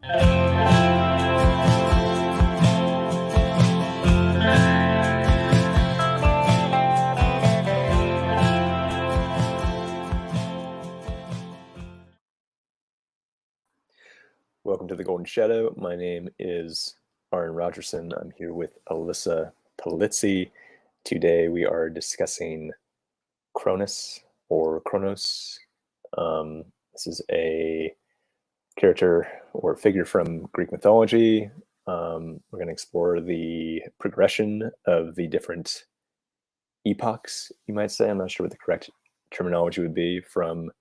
Welcome to the Golden Shadow. My name is Arran Rogerson. I'm here with Alyssa Polizzi. Today we are discussing Cronus or Kronos. This is a character or figure from Greek mythology. We're going to explore the progression of the different epochs, you might say. I'm not sure what the correct terminology would be, from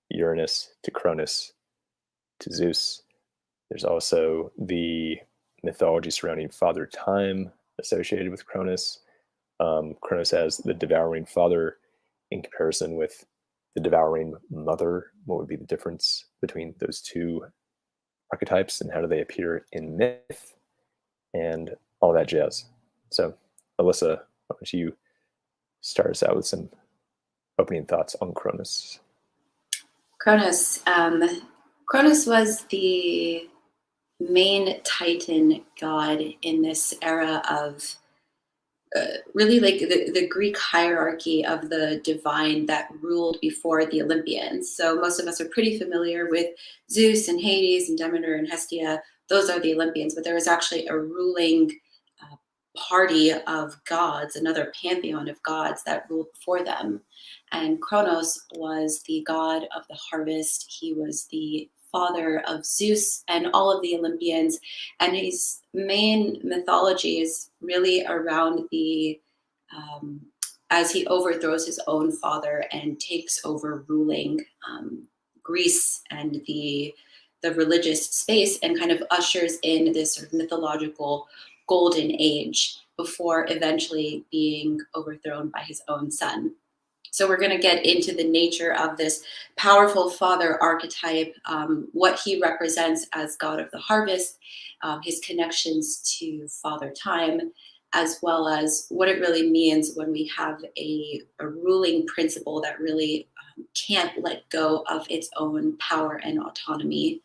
Uranus to Cronus to Zeus. There's also the mythology surrounding Father Time associated with Cronus. Cronus as the devouring father in comparison with the devouring mother. What would be the difference between those two archetypes, and how do they appear in myth, and all that jazz. So, Alyssa, why don't you start us out with some opening thoughts on Cronus? Kronos. Kronos was the main Titan god in this era of really like the Greek hierarchy of the divine that ruled before the Olympians. So most of us are pretty familiar with Zeus and Hades and Demeter and Hestia. Those are the Olympians, but there was actually a ruling party of gods, another pantheon of gods that ruled before them. And Kronos was the god of the harvest. He was the father of Zeus and all of the Olympians. And his main mythology is really around the as he overthrows his own father and takes over ruling Greece and the religious space, and kind of ushers in this sort of mythological golden age before eventually being overthrown by his own son. So we're going to get into the nature of this powerful father archetype, what he represents as god of the harvest, his connections to Father Time, as well as what it really means when we have a ruling principle that really can't let go of its own power and autonomy,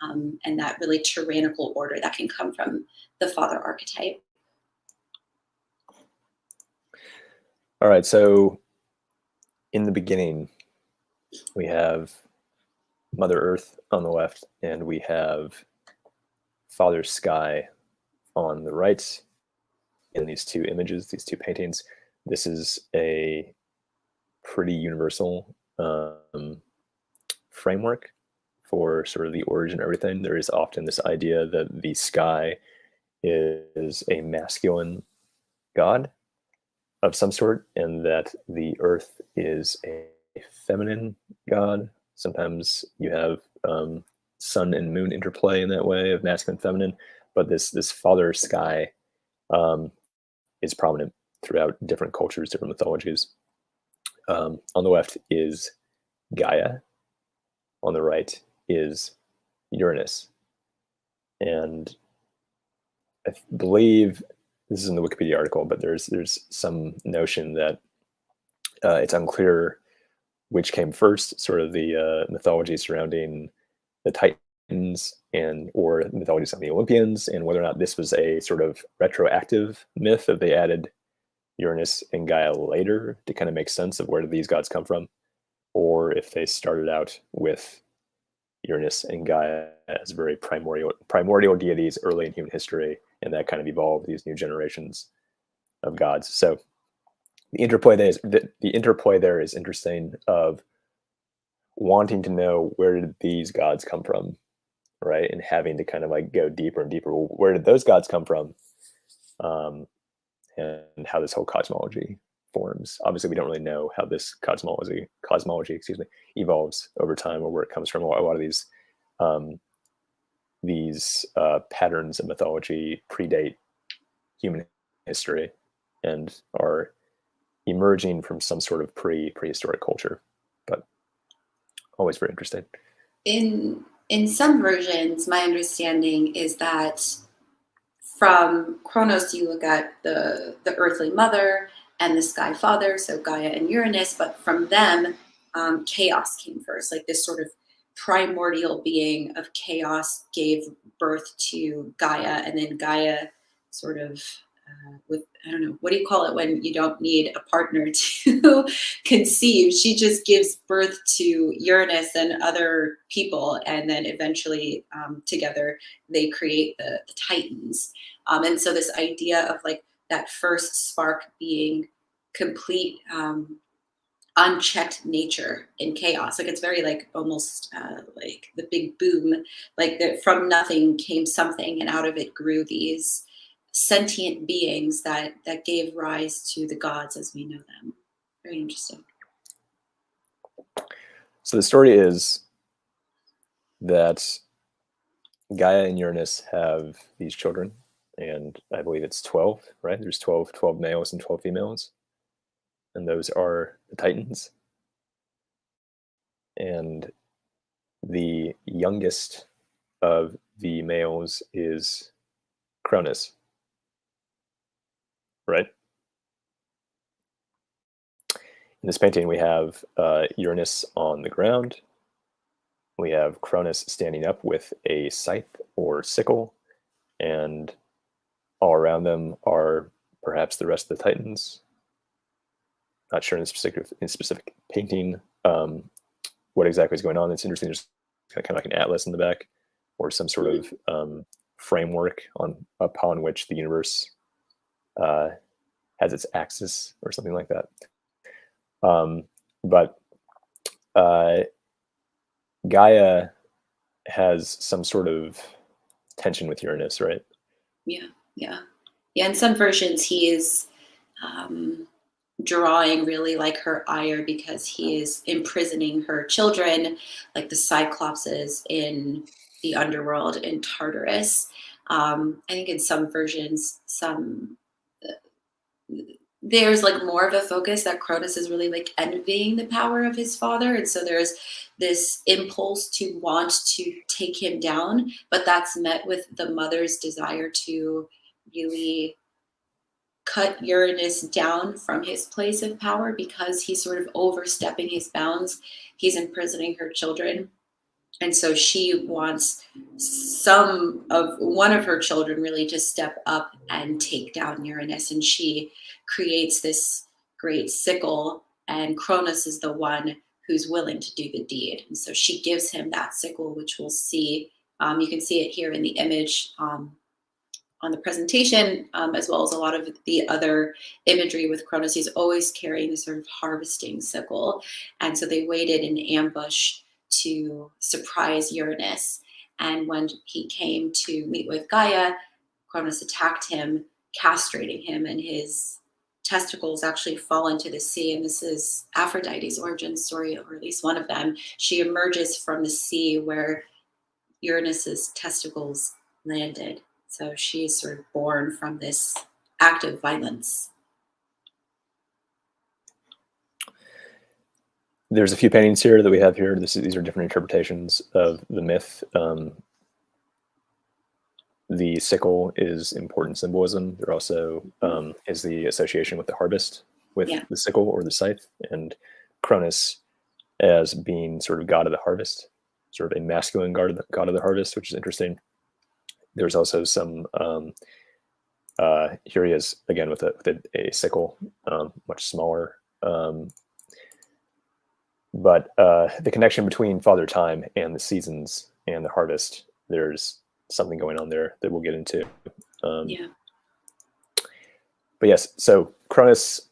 and that really tyrannical order that can come from the father archetype. All right, so in the beginning, we have Mother Earth on the left, and we have Father Sky on the right in these two images, these two paintings. This is a pretty universal framework for sort of the origin of everything. There is often this idea that the sky is a masculine god of some sort, and that the earth is a feminine god. Sometimes you have sun and moon interplay in that way of masculine and feminine, but this father sky is prominent throughout different cultures, different mythologies. On the left is Gaia. On the right is Uranus. And I believe this is in the Wikipedia article, but there's some notion that it's unclear which came first, sort of the mythology surrounding the Titans or mythology surrounding the Olympians, and whether or not this was a sort of retroactive myth that they added Uranus and Gaia later to kind of make sense of where did these gods come from, or if they started out with Uranus and Gaia as very primordial deities early in human history, and that kind of evolved these new generations of gods. So the interplay there is interesting, of wanting to know where did these gods come from, right? And having to kind of like go deeper and deeper. Well, where did those gods come from? And how this whole cosmology forms. Obviously, we don't really know how this cosmology, evolves over time, or where it comes from. A lot of these patterns of mythology predate human history and are emerging from some sort of prehistoric culture, but always very interesting. In some versions, my understanding is that from Kronos, you look at the earthly mother and the sky father, so Gaia and Uranus, but from them, chaos came first, like this sort of primordial being of chaos gave birth to Gaia, and then Gaia sort of with, I don't know, what do you call it when you don't need a partner to conceive? She just gives birth to Uranus and other people, and then eventually together they create the Titans. And so this idea of like that first spark being complete unchecked nature in chaos, like it's very like almost like the big boom, like that from nothing came something, and out of it grew these sentient beings that gave rise to the gods as we know them. Very interesting. So the story is that Gaia and Uranus have these children, and I believe it's 12, right? There's 12 males and 12 females, and those are the Titans. And the youngest of the males is Cronus, right? In this painting, we have Uranus on the ground. We have Cronus standing up with a scythe or sickle, and all around them are perhaps the rest of the Titans. Not sure in specific painting what exactly is going on. It's interesting. There's kind of like an atlas in the back, or some sort of framework upon which the universe has its axis, or something like that. But Gaia has some sort of tension with Uranus, right? Yeah. In some versions, he is drawing really like her ire because he is imprisoning her children, like the Cyclopses in the underworld in Tartarus. I think in some versions, there's like more of a focus that Cronus is really like envying the power of his father, and so there's this impulse to want to take him down, but that's met with the mother's desire to really cut Uranus down from his place of power because he's sort of overstepping his bounds. He's imprisoning her children. And so she wants one of her children really to step up and take down Uranus. And she creates this great sickle, and Cronus is the one who's willing to do the deed. And so she gives him that sickle, which we'll see. You can see it here in the image on the presentation, as well as a lot of the other imagery with Kronos. He's always carrying this sort of harvesting sickle. And so they waited in ambush to surprise Uranus. And when he came to meet with Gaia, Kronos attacked him, castrating him, and his testicles actually fall into the sea. And this is Aphrodite's origin story, or at least one of them. She emerges from the sea where Uranus's testicles landed. So she's sort of born from this act of violence. There's a few paintings here that we have here. These are different interpretations of the myth. The sickle is important symbolism. There also is the association with the harvest, with the sickle or the scythe, and Cronus as being sort of god of the harvest, sort of a masculine god of the harvest, which is interesting. There's also some here he is again with a sickle, much smaller. But the connection between Father Time and the seasons and the harvest, there's something going on there that we'll get into. But yes, so Cronus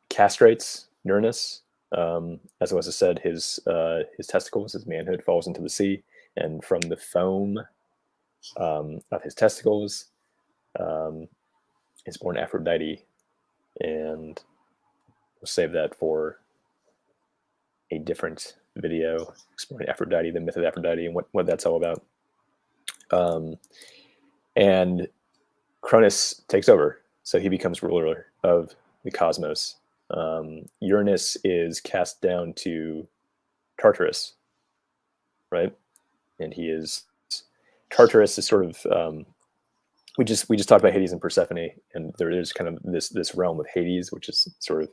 castrates Uranus. As Alyssa said, his testicles, his manhood falls into the sea, and from the foam of his testicles is born Aphrodite, and we'll save that for a different video exploring Aphrodite, the myth of Aphrodite, and what that's all about. And Cronus takes over, so he becomes ruler of the cosmos. Uranus is cast down to Tartarus, right? And Tartarus is sort of we just talked about Hades and Persephone, and there is kind of this realm of Hades, which is sort of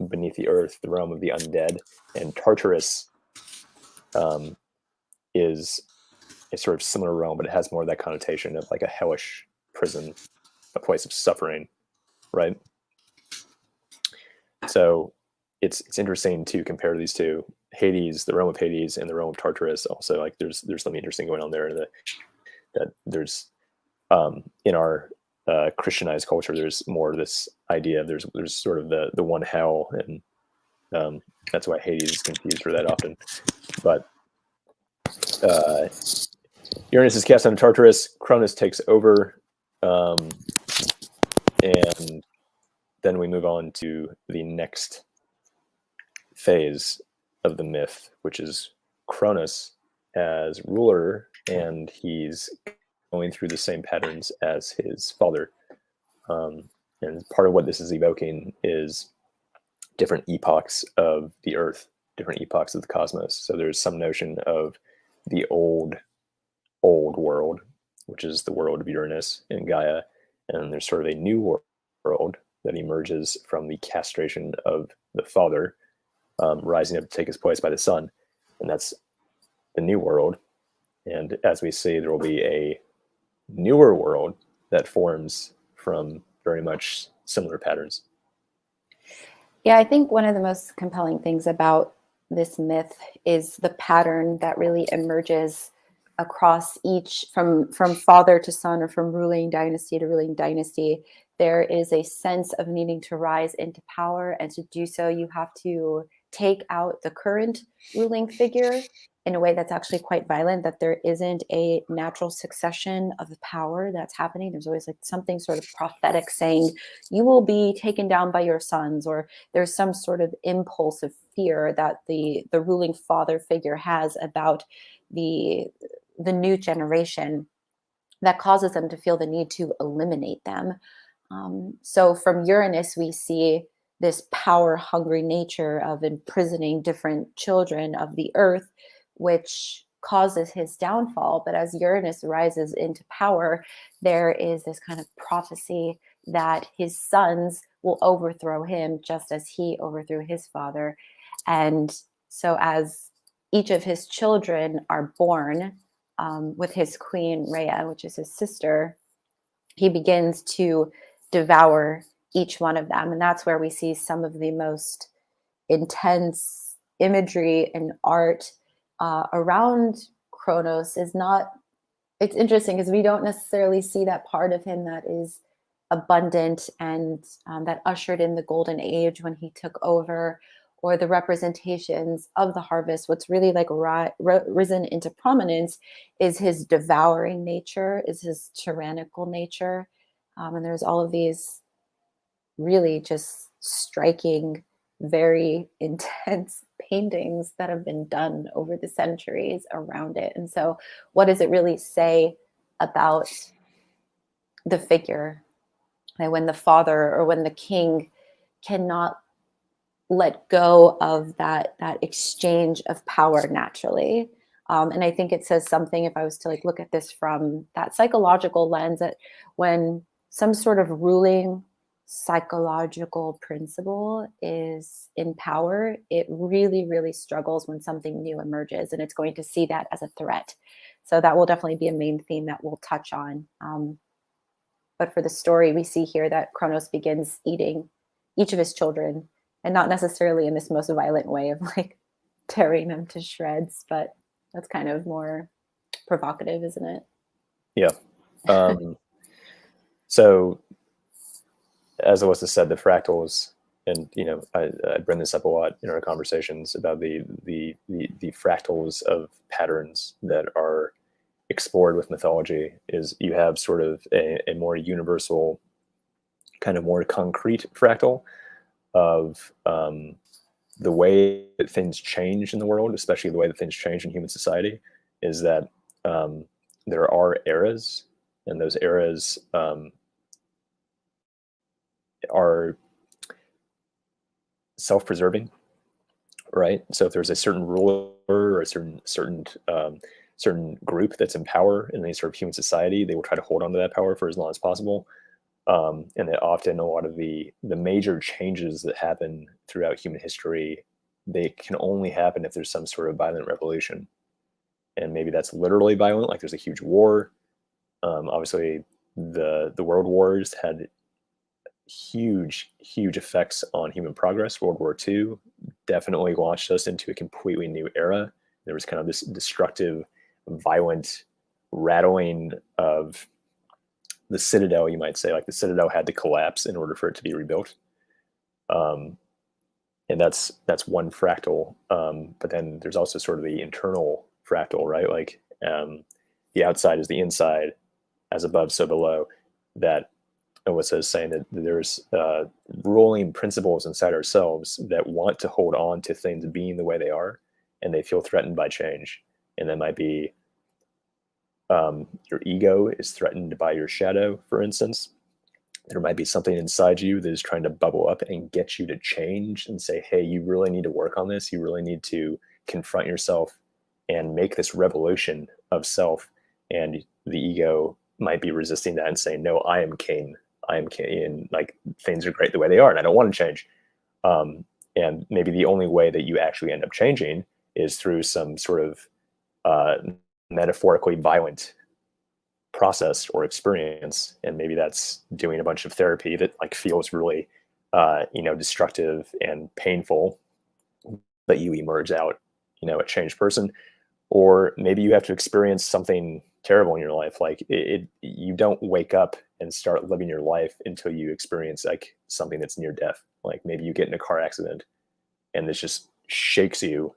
beneath the earth, the realm of the undead, and Tartarus is a sort of similar realm, but it has more of that connotation of like a hellish prison, a place of suffering, right? So it's interesting to compare these two. Hades, the realm of Hades, and the realm of Tartarus. Also, like there's something interesting going on there. That there's in our Christianized culture, there's more of this idea of there's sort of the one hell, and that's why Hades is confused for that often. But Uranus is cast on Tartarus. Cronus takes over, and then we move on to the next phase of the myth, which is Kronos as ruler, and he's going through the same patterns as his father. And part of what this is evoking is different epochs of the Earth, different epochs of the cosmos. So there's some notion of the old world, which is the world of Uranus and Gaia, and there's sort of a new world that emerges from the castration of the father, rising up to take his place by the sun, and that's the new world. And as we see, there will be a newer world that forms from very much similar patterns. Yeah, I think one of the most compelling things about this myth is the pattern that really emerges across each, from father to son, or from ruling dynasty to ruling dynasty. There is a sense of needing to rise into power, and to do so, you have to take out the current ruling figure in a way that's actually quite violent, that there isn't a natural succession of the power that's happening. There's always like something sort of prophetic saying, you will be taken down by your sons, or there's some sort of impulse of fear that the ruling father figure has about the new generation that causes them to feel the need to eliminate them. So from Uranus, we see this power-hungry nature of imprisoning different children of the earth, which causes his downfall. But as Uranus rises into power, there is this kind of prophecy that his sons will overthrow him just as he overthrew his father. And so as each of his children are born, with his queen Rhea, which is his sister, he begins to devour each one of them. And that's where we see some of the most intense imagery and art around Kronos. It's interesting because we don't necessarily see that part of him that is abundant and that ushered in the golden age when he took over, or the representations of the harvest. What's really like risen into prominence is his devouring nature, is his tyrannical nature. And there's all of these really just striking, very intense paintings that have been done over the centuries around it. And so what does it really say about the figure? And when the father or when the king cannot let go of that exchange of power naturally. And I think it says something, if I was to like look at this from that psychological lens, that when some sort of ruling psychological principle is in power, it really, really struggles when something new emerges, and it's going to see that as a threat. So that will definitely be a main theme that we'll touch on. But for the story, we see here that Kronos begins eating each of his children, and not necessarily in this most violent way of like tearing them to shreds, but that's kind of more provocative, isn't it? Yeah. So as Alyssa said, the fractals, and I bring this up a lot in our conversations about the fractals of patterns that are explored with mythology, is you have sort of a more universal, kind of more concrete fractal of the way that things change in the world, especially the way that things change in human society, is that there are eras, and those eras are self-preserving, right? So if there's a certain ruler or a certain group that's in power in any sort of human society, they will try to hold on to that power for as long as possible. And that often a lot of the major changes that happen throughout human history they can only happen if there's some sort of violent revolution. And maybe that's literally violent, like there's a huge war. Obviously, the world wars had huge effects on human progress. World War II definitely launched us into a completely new era. There was kind of this destructive, violent rattling of the citadel, you might say. Like the citadel had to collapse in order for it to be rebuilt. And that's one fractal. But then there's also sort of the internal fractal, right? Like the outside is the inside, as above, so below. That Alyssa is saying that there's ruling principles inside ourselves that want to hold on to things being the way they are, and they feel threatened by change. And that might be your ego is threatened by your shadow, for instance. There might be something inside you that is trying to bubble up and get you to change and say, hey, you really need to work on this. You really need to confront yourself and make this revolution of self. And the ego might be resisting that and saying, no, I am king. I am king. And like things are great the way they are, and I don't want to change. And maybe the only way that you actually end up changing is through some sort of metaphorically violent process or experience. And maybe that's doing a bunch of therapy that like feels really destructive and painful, but you emerge out a changed person. Or maybe you have to experience something terrible in your life. Like you don't wake up and start living your life until you experience like something that's near death. Like maybe you get in a car accident and this just shakes you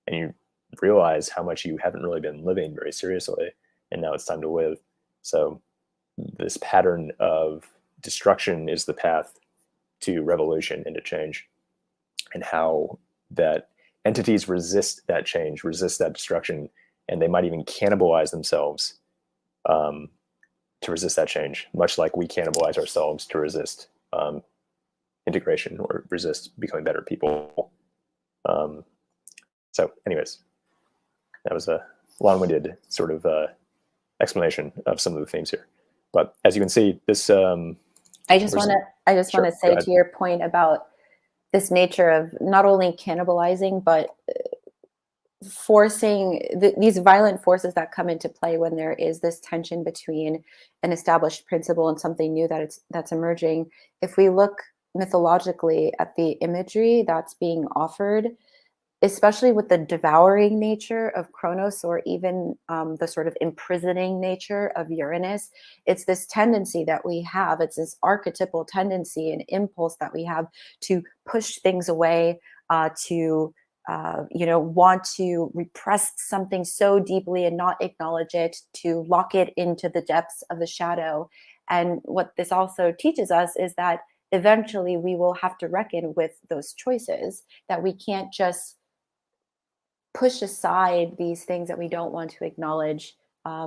and you realize how much you haven't really been living very seriously, and now it's time to live. So this pattern of destruction is the path to revolution and to change, and how that entities resist that change, resist that destruction, and they might even cannibalize themselves to resist that change, much like we cannibalize ourselves to resist integration or resist becoming better people. So anyways, that was a long-winded sort of explanation of some of the themes here. But as you can see, this I just want to say to your point about this nature of not only cannibalizing, but forcing these violent forces that come into play when there is this tension between an established principle and something new that's emerging. If we look mythologically at the imagery that's being offered, especially with the devouring nature of Kronos, or even the sort of imprisoning nature of Uranus, it's this tendency that we have, it's this archetypal tendency and impulse that we have to push things away, to want to repress something so deeply and not acknowledge it, to lock it into the depths of the shadow. And what this also teaches us is that eventually we will have to reckon with those choices, that we can't just push aside these things that we don't want to acknowledge,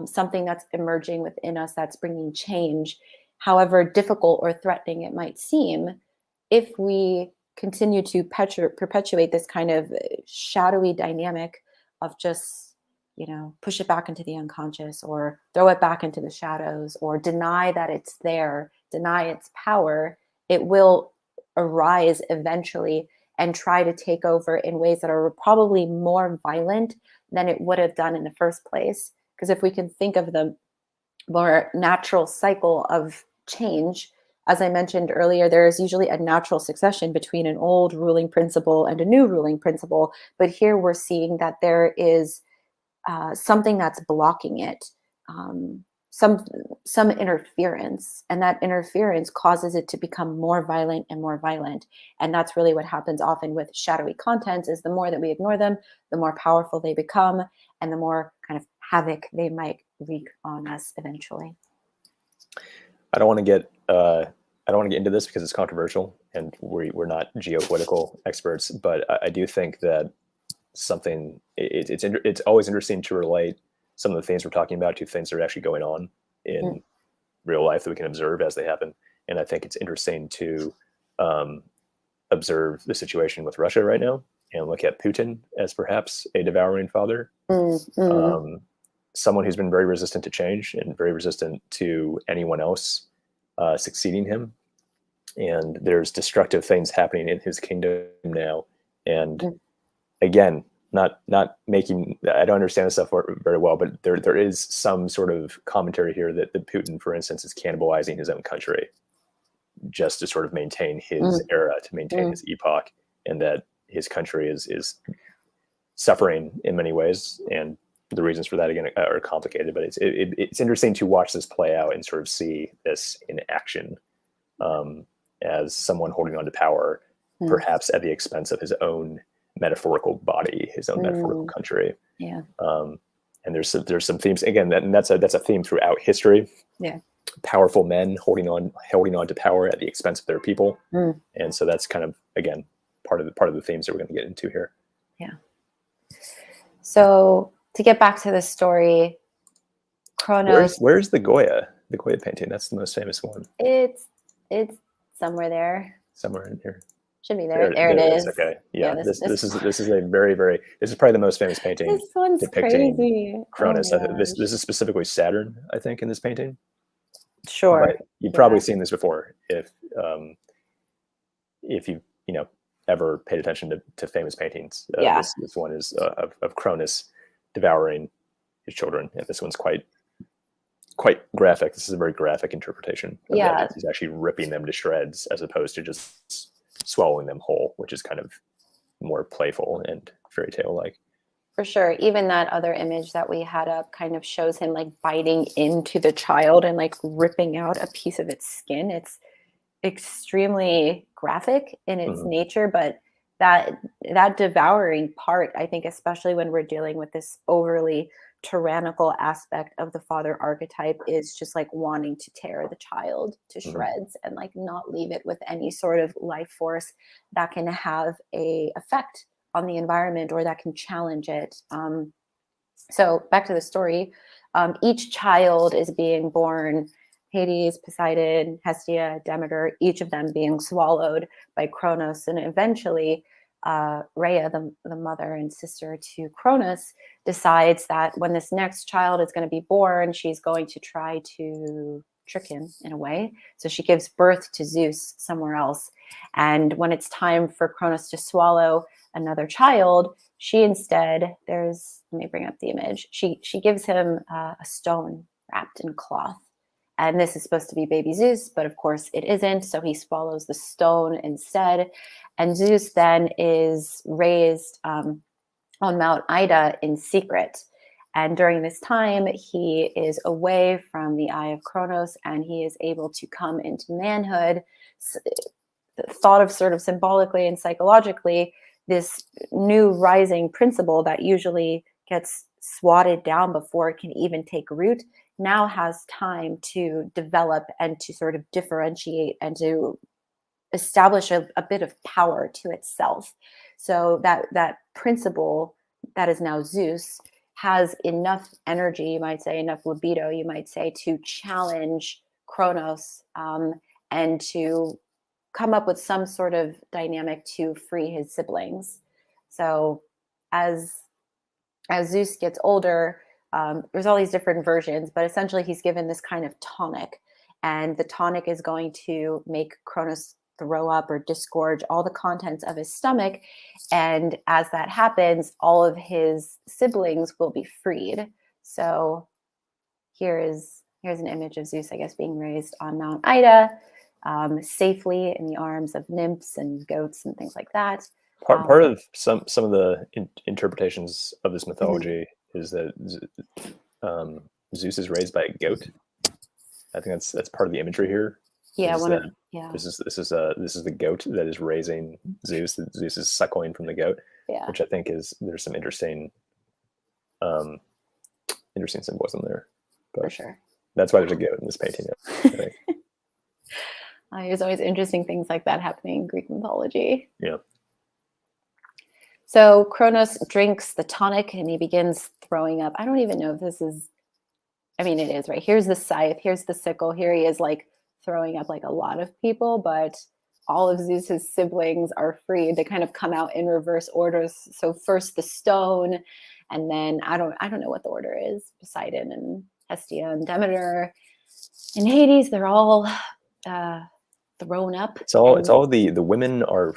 something that's emerging within us that's bringing change, however difficult or threatening it might seem. If we continue to perpetuate this kind of shadowy dynamic of just, push it back into the unconscious, or throw it back into the shadows, or deny that it's there, deny its power, it will arise eventually and try to take over in ways that are probably more violent than it would have done in the first place. Because if we can think of the more natural cycle of change, as I mentioned earlier, there is usually a natural succession between an old ruling principle and a new ruling principle. But here we're seeing that there is something that's blocking it, some interference, and that interference causes it to become more violent and more violent. And that's really what happens often with shadowy contents, is the more that we ignore them, the more powerful they become, and the more kind of havoc they might wreak on us eventually. I don't want to get into this because it's controversial and we're not geopolitical experts, but I do think that it's always interesting to relate some of the things we're talking about to things that are actually going on in real life that we can observe as they happen. And I think it's interesting to observe the situation with Russia right now and look at Putin as perhaps a devouring father, someone who's been very resistant to change and very resistant to anyone else succeeding him. And there's destructive things happening in his kingdom now. And again, not making, I don't understand this stuff very well, but there is some sort of commentary here that Putin, for instance, is cannibalizing his own country just to sort of maintain his era, to maintain his epoch, and that his country is suffering in many ways. And the reasons for that, again, are complicated, but it's interesting to watch this play out and sort of see this in action, as someone holding on to power, perhaps at the expense of his own metaphorical body, his own metaphorical country. Yeah. And there's some themes, again, that's a theme throughout history. Yeah. Powerful men holding on to power at the expense of their people. And so that's kind of, again, part of the themes that we're going to get into here. Yeah. So to get back to the story, Kronos. Where's the Goya painting? That's the most famous one. It's somewhere there. Somewhere in here. Should be there. There it is. Okay. Yeah. This is a very, very, this is probably the most famous painting. This one's depicting crazy. Cronus. Oh, This is specifically Saturn, I think, in this painting. Sure. But you've probably seen this before if you ever paid attention to famous paintings. This one is of Cronus devouring his children, and this one's quite graphic. This is a very graphic interpretation. He's actually ripping them to shreds as opposed to just swallowing them whole, which is kind of more playful and fairy tale like. For sure. Even that other image that we had up kind of shows him like biting into the child and like ripping out a piece of its skin. It's extremely graphic in its nature, but that devouring part, I think, especially when we're dealing with this overly tyrannical aspect of the father archetype, is just like wanting to tear the child to shreds and like not leave it with any sort of life force that can have a effect on the environment or that can challenge it. So back to the story, each child is being born, Hades, Poseidon, Hestia, Demeter, each of them being swallowed by Kronos. And eventually Rhea, the mother and sister to Cronus, decides that when this next child is going to be born, she's going to try to trick him in a way. So she gives birth to Zeus somewhere else. And when it's time for Cronus to swallow another child, she instead, let me bring up the image. She gives him a stone wrapped in cloth. And this is supposed to be baby Zeus, but of course it isn't. So he swallows the stone instead. And Zeus then is raised on Mount Ida in secret. And during this time, he is away from the eye of Kronos, and he is able to come into manhood, thought of sort of symbolically and psychologically, this new rising principle that usually gets swatted down before it can even take root, now has time to develop and to sort of differentiate and to establish a bit of power to itself. So that principle that is now Zeus has enough energy, you might say, enough libido, you might say, to challenge Kronos and to come up with some sort of dynamic to free his siblings. So as Zeus gets older, there's all these different versions, but essentially he's given this kind of tonic, and the tonic is going to make Kronos throw up or disgorge all the contents of his stomach. And as that happens, all of his siblings will be freed. So here's an image of Zeus, I guess, being raised on Mount Ida, safely in the arms of nymphs and goats and things like that. Part of some of the interpretations of this mythology is that Zeus is raised by a goat. I think that's part of the imagery here. Yeah, This is the goat that is raising Zeus. Zeus is suckling from the goat, which I think there's some interesting symbolism there. But for sure. That's why there's a goat in this painting. I think. There's always interesting things like that happening in Greek mythology. Yeah. So Kronos drinks the tonic and he begins throwing up. I don't even know if this is, I mean, it is, right? Here's the scythe, here's the sickle, here he is like throwing up like a lot of people, but all of Zeus's siblings are freed. They kind of come out in reverse orders. So first the stone, and then I don't know what the order is. Poseidon and Hestia and Demeter and Hades, they're all thrown up. It's all the women are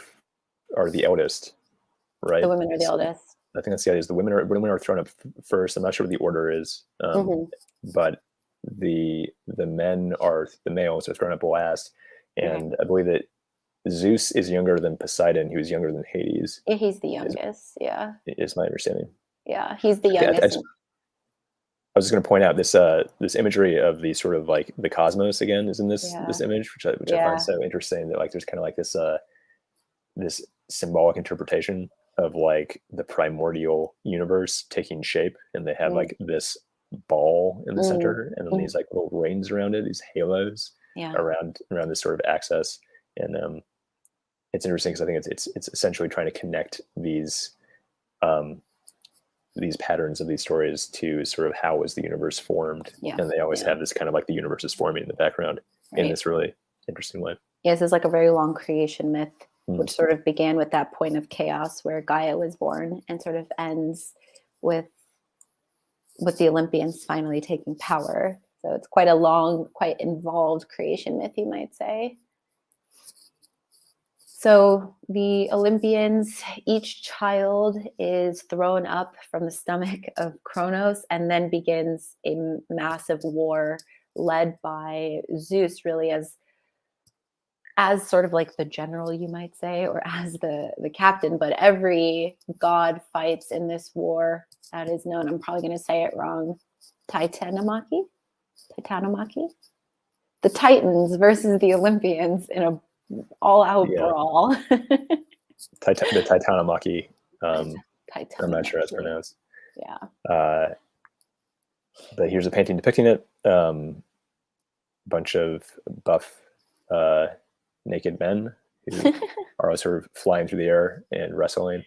the eldest. right? The women are the eldest. I think that's the idea. Is the women are thrown up first. I'm not sure what the order is, but the males are thrown up last, and I believe that Zeus is younger than Poseidon. He was younger than Hades. Yeah, he's the youngest. Is my understanding. Yeah, he's the I youngest. I was just going to point out this imagery of the sort of like the cosmos again is in this image, which I find so interesting. That like there's kind of like this symbolic interpretation of like the primordial universe taking shape, and they have like this ball in the center, and then these like little rings around it, these halos around this sort of axis, and it's interesting because I think it's essentially trying to connect these patterns of these stories to sort of how was the universe formed, and they always have this kind of like the universe is forming in the background in this really interesting way. This is like a very long creation myth, which sort of began with that point of chaos where Gaia was born, and sort of ends with the Olympians finally taking power. So it's quite a long, quite involved creation myth, you might say. So the Olympians, each child is thrown up from the stomach of Kronos, and then begins a massive war led by Zeus, really as sort of like the general, you might say, or as the captain. But every god fights in this war that is known. I'm probably going to say it wrong. Titanomachy? The Titans versus the Olympians in a all-out brawl. The Titanomachy. I'm not sure how it's pronounced. But here's a painting depicting it. Bunch of buff, naked men who are sort of flying through the air and wrestling.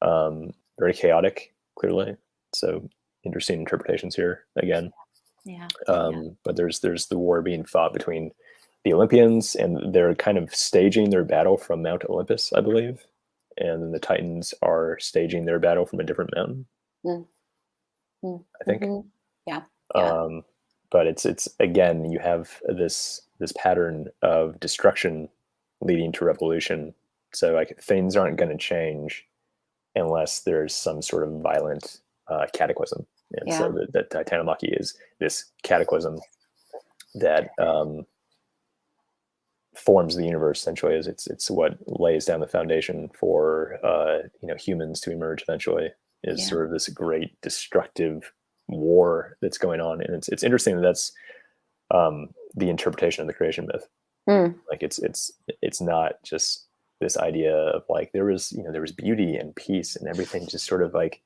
Very chaotic, clearly. So interesting interpretations here again. But there's the war being fought between the Olympians, and they're kind of staging their battle from Mount Olympus, I believe, and then the Titans are staging their battle from a different mountain. I think. But it's again, you have this pattern of destruction leading to revolution. So like things aren't going to change unless there's some sort of violent cataclysm. And so the Titanomachy is this cataclysm that forms the universe. Essentially, is it's what lays down the foundation for humans to emerge eventually. Is sort of this great destructive war that's going on, and it's interesting that that's the interpretation of the creation myth. Like it's not just this idea of like there was beauty and peace and everything just sort of like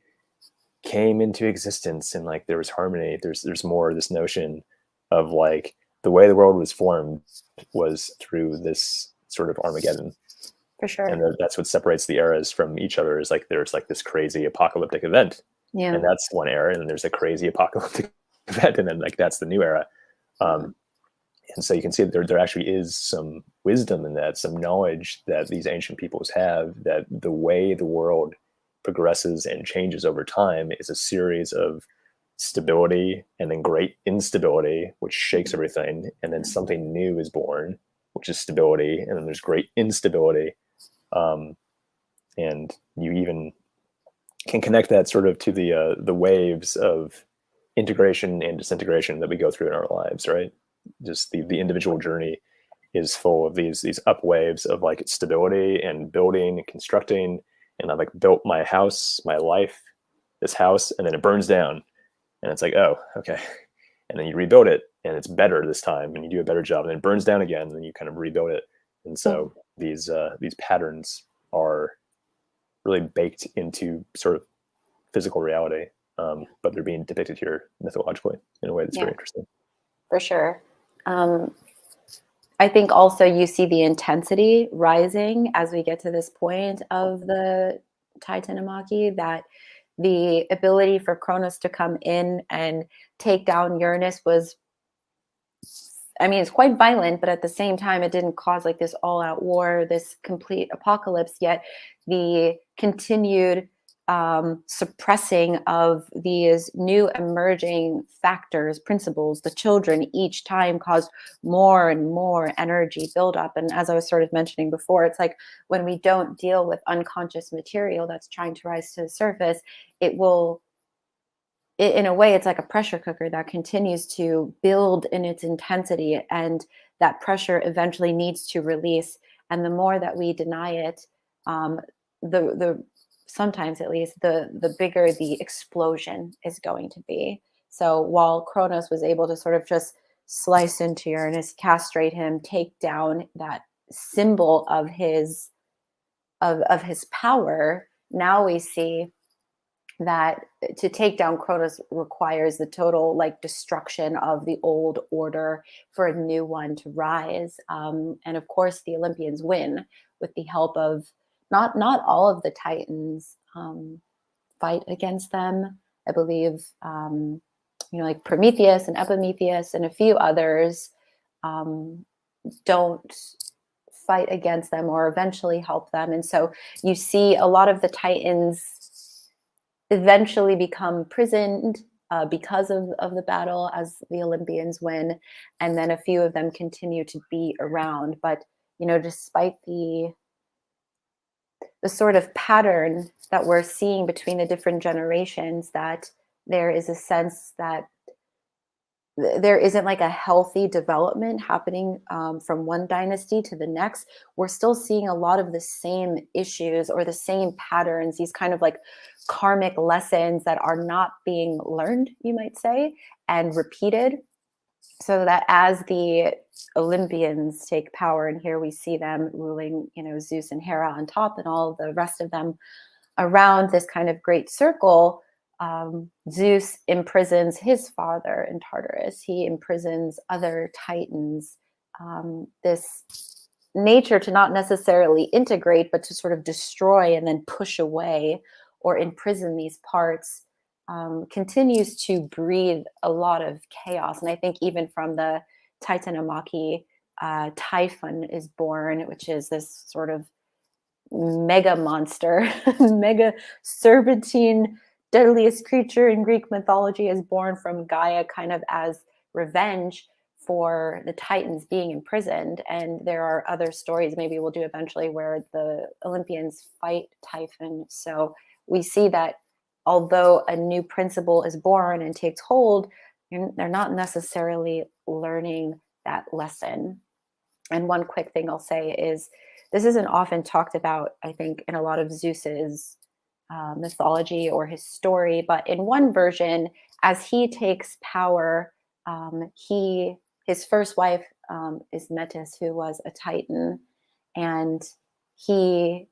came into existence, and like there was harmony. There's more this notion of like the way the world was formed was through this sort of Armageddon. For sure. And that's what separates the eras from each other, is like there's like this crazy apocalyptic event. And that's one era, and then there's a crazy apocalyptic event, and then like that's the new era. And so you can see that there actually is some wisdom in that, some knowledge that these ancient peoples have, that the way the world progresses and changes over time is a series of stability and then great instability, which shakes everything, and then something new is born, which is stability, and then there's great instability. And you even can connect that sort of to the waves of integration and disintegration that we go through in our lives, right? Just the individual journey is full of these up waves of like stability and building and constructing. And I've like built my house, my life, this house, and then it burns down, and it's like, oh, okay. And then you rebuild it, and it's better this time, and you do a better job, and then it burns down again, and then you kind of rebuild it. And so these patterns are really baked into sort of physical reality, but they're being depicted here mythologically in a way that's very interesting. For sure. I think also you see the intensity rising as we get to this point of the Titanomachy, that the ability for Cronus to come in and take down Uranus was, I mean, it's quite violent, but at the same time, it didn't cause like this all-out war, this complete apocalypse, yet the continued suppressing of these new emerging factors, principles. The children each time caused more and more energy buildup. And as I was sort of mentioning before, it's like when we don't deal with unconscious material that's trying to rise to the surface, it will, in a way, it's like a pressure cooker that continues to build in its intensity, and that pressure eventually needs to release. And the more that we deny it, the sometimes at least the bigger the explosion is going to be. So while Kronos was able to sort of just slice into Uranus, castrate him, take down that symbol of his power, now we see that to take down Kronos requires the total like destruction of the old order for a new one to rise. And of course, the Olympians win with the help of not all of the Titans fight against them. I believe, like Prometheus and Epimetheus and a few others don't fight against them or eventually help them. And so you see a lot of the Titans eventually become imprisoned because of the battle as the Olympians win. And then a few of them continue to be around. But, despite the sort of pattern that we're seeing between the different generations, that there is a sense that there isn't like a healthy development happening from one dynasty to the next. We're still seeing a lot of the same issues or the same patterns, these kind of like karmic lessons that are not being learned, you might say, and repeated. So that as the Olympians take power, and here we see them ruling, Zeus and Hera on top and all the rest of them around this kind of great circle, Zeus imprisons his father in Tartarus. He imprisons other Titans. This nature to not necessarily integrate, but to sort of destroy and then push away or imprison these parts continues to breed a lot of chaos. And I think even from the Titanomachy, Typhon is born, which is this sort of mega monster, mega serpentine, deadliest creature in Greek mythology, is born from Gaia kind of as revenge for the Titans being imprisoned. And there are other stories maybe we'll do eventually where the Olympians fight Typhon. So we see that although a new principle is born and takes hold, they're not necessarily learning that lesson. And one quick thing I'll say is this isn't often talked about, I think, in a lot of Zeus's mythology or his story, but in one version, as he takes power, his first wife is Metis, who was a Titan, and he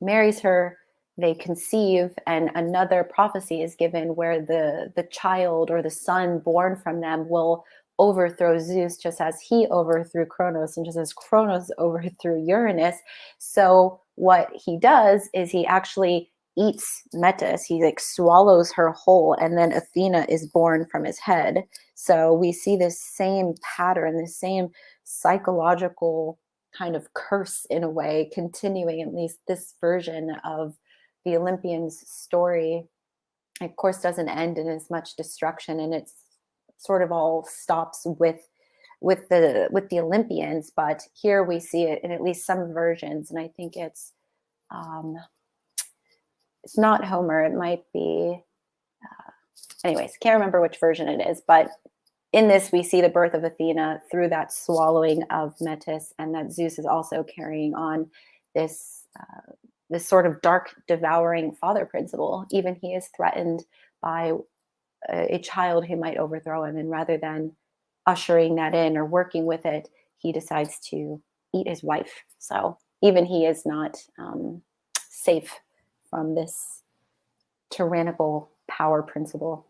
marries her. They conceive, and another prophecy is given where the child or the son born from them will overthrow Zeus, just as he overthrew Kronos and just as Kronos overthrew Uranus. So what he does is he actually eats Metis. He like swallows her whole, and then Athena is born from his head. So we see this same pattern, this same psychological kind of curse in a way, continuing at least this version of the Olympians' story. It, of course, doesn't end in as much destruction, and it's sort of all stops with the Olympians. But here we see it in at least some versions, and I think it's not Homer. It might be, anyways, can't remember which version it is. But in this, we see the birth of Athena through that swallowing of Metis, and that Zeus is also carrying on this sort of dark, devouring father principle. Even he is threatened by a child who might overthrow him, and rather than ushering that in or working with it, he decides to eat his wife. So even he is not safe from this tyrannical power principle.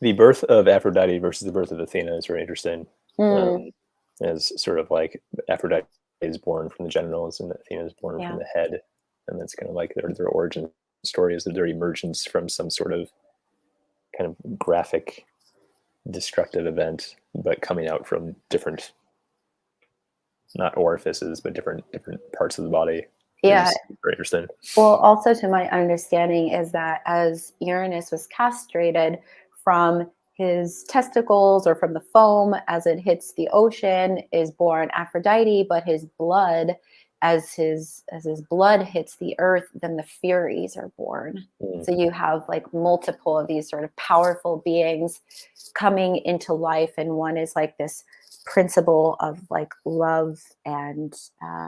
The birth of Aphrodite versus the birth of Athena is very interesting. As sort of like Aphrodite is born from the genitals and Athena is born from the head, and that's kind of like their origin story, is their emergence from some sort of kind of graphic destructive event, but coming out from different, not orifices, but different parts of the body. Yeah. Very interesting. Well, also to my understanding is that as Uranus was castrated from his testicles or from the foam as it hits the ocean is born Aphrodite, but his blood, as his blood hits the earth, then the Furies are born. Mm. So you have like multiple of these sort of powerful beings coming into life, and one is like this principle of like love and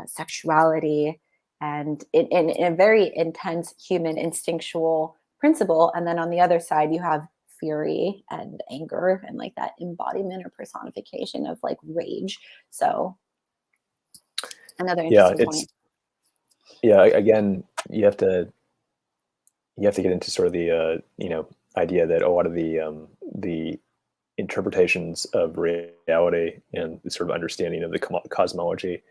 sexuality and in a very intense human instinctual principle. And then on the other side, you have fury and anger and like that embodiment or personification of like rage. So another interesting point. Again, you have to get into sort of the idea that a lot of the interpretations of reality and the sort of understanding of the cosmology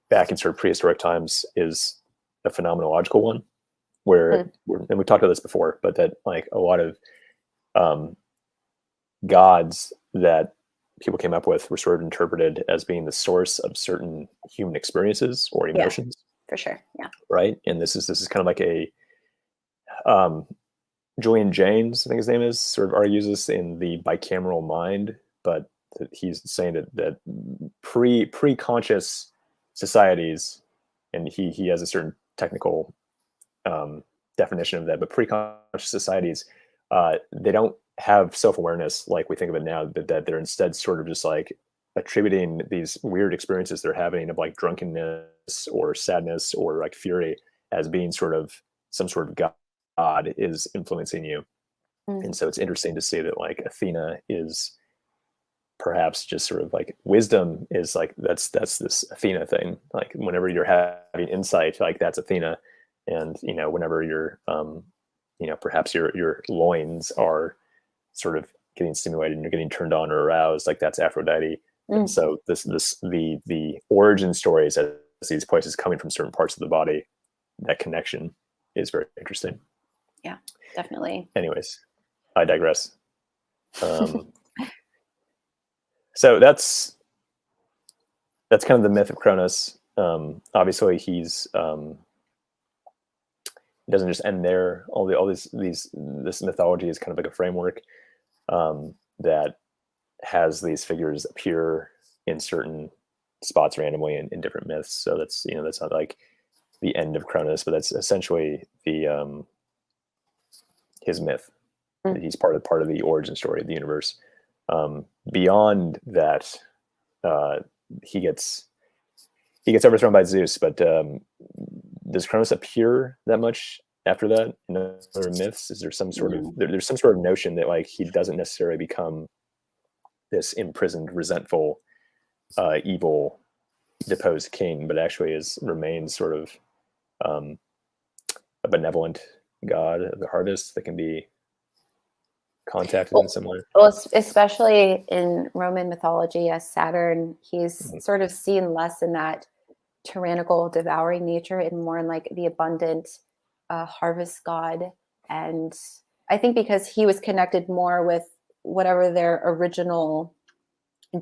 back in sort of prehistoric times is a phenomenological one, where and we talked about this before, but that like a lot of gods that people came up with were sort of interpreted as being the source of certain human experiences or emotions. For sure. Yeah. Right. And this is kind of like a Julian Jaynes, I think his name is, sort of argues this in the bicameral mind, but he's saying that pre-conscious societies, and he has a certain technical definition of that, but pre-conscious societies, they don't have self-awareness like we think of it now, that they're instead sort of just like attributing these weird experiences they're having of like drunkenness or sadness or like fury as being sort of some sort of god is influencing you. And so it's interesting to see that like Athena is perhaps just sort of like wisdom is like that's this Athena thing. Like whenever you're having insight, like that's Athena. And whenever you're perhaps your loins are sort of getting stimulated and you're getting turned on or aroused, like that's Aphrodite. And so the origin stories as these places coming from certain parts of the body, that connection is very interesting. Yeah, definitely. Anyways, I digress. So that's kind of the myth of Cronus. Obviously, he's it doesn't just end there. This mythology is kind of like a framework that has these figures appear in certain spots randomly in different myths. So that's that's not like the end of Cronus, but that's essentially the his myth. He's part of the origin story of the universe. Beyond that, he gets overthrown by Zeus. But does Kronos appear that much after that in other myths? Is there some sort of there's some sort of notion that like he doesn't necessarily become this imprisoned, resentful, evil, deposed king, but actually remains sort of a benevolent god of the harvest that can be contacted in some way? Well, especially in Roman mythology, as Saturn, he's sort of seen less in that tyrannical, devouring nature and more in like the abundant harvest god. And I think because he was connected more with whatever their original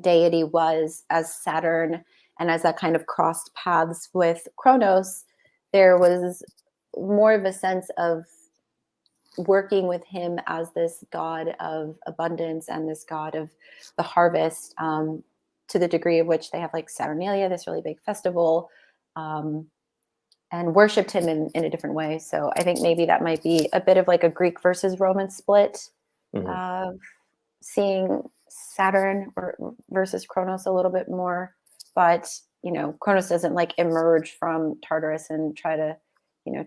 deity was as Saturn, and as that kind of crossed paths with Kronos, there was more of a sense of working with him as this god of abundance and this god of the harvest, to the degree of which they have like Saturnalia, this really big festival, and worshipped him in a different way. So I think maybe that might be a bit of like a Greek versus Roman split of seeing Saturn versus Kronos a little bit more. But Kronos doesn't like emerge from Tartarus and try to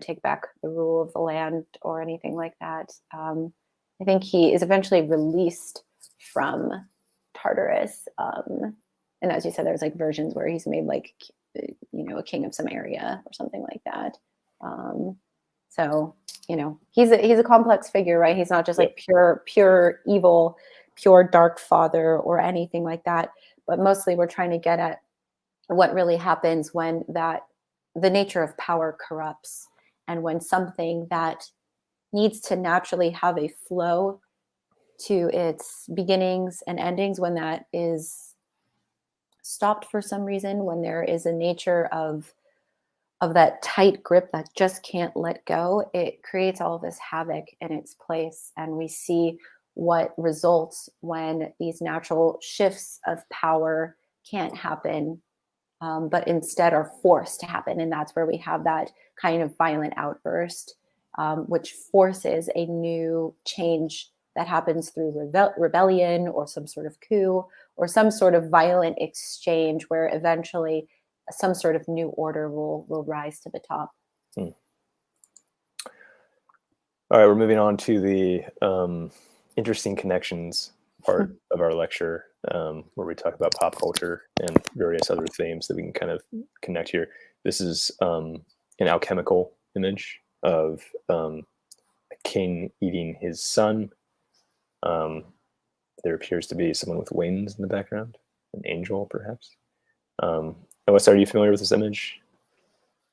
take back the rule of the land or anything like that. I think he is eventually released from Tartarus. And as you said, there's like versions where he's made like, a king of some area or something like that. So, he's a complex figure, right? He's not just like pure evil, pure dark father or anything like that. But mostly we're trying to get at what really happens when the nature of power corrupts, and when something that needs to naturally have a flow to its beginnings and endings, when that is stopped for some reason, when there is a nature of that tight grip that just can't let go, it creates all of this havoc in its place. And we see what results when these natural shifts of power can't happen, but instead are forced to happen. And that's where we have that kind of violent outburst, which forces a new change that happens through rebellion or some sort of coup or some sort of violent exchange where eventually some sort of new order will rise to the top. All right, we're moving on to the interesting connections part of our lecture, where we talk about pop culture and various other themes that we can kind of connect here. This is an alchemical image of a king eating his son. There appears to be someone with wings in the background, an angel, perhaps. Alyssa, are you familiar with this image?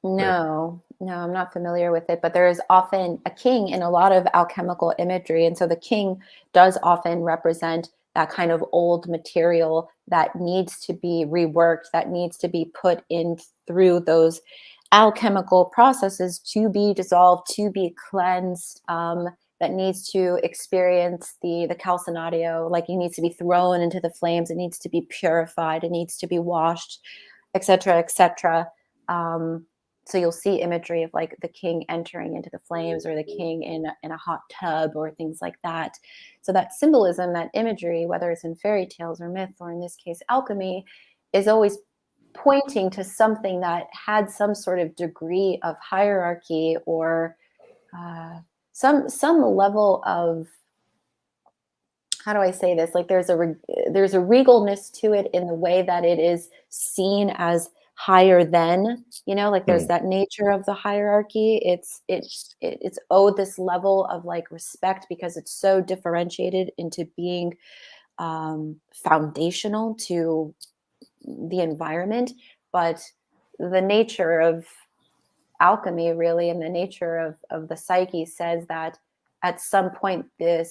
No, I'm not familiar with it, but there is often a king in a lot of alchemical imagery. And so the king does often represent that kind of old material that needs to be reworked, that needs to be put in through those alchemical processes to be dissolved, to be cleansed, that needs to experience the calcinatio, like it needs to be thrown into the flames, it needs to be purified, it needs to be washed, etc., etc. So you'll see imagery of like the king entering into the flames or the king in a hot tub or things like that. So that symbolism, that imagery, whether it's in fairy tales or myth, or in this case, alchemy, is always pointing to something that had some sort of degree of hierarchy or some level of, how do I say this? Like there's a regalness to it in the way that it is seen as higher than, like there's that nature of the hierarchy. It's owed this level of like respect because it's so differentiated into being foundational to the environment. But the nature of alchemy really, and the nature of the psyche says that at some point the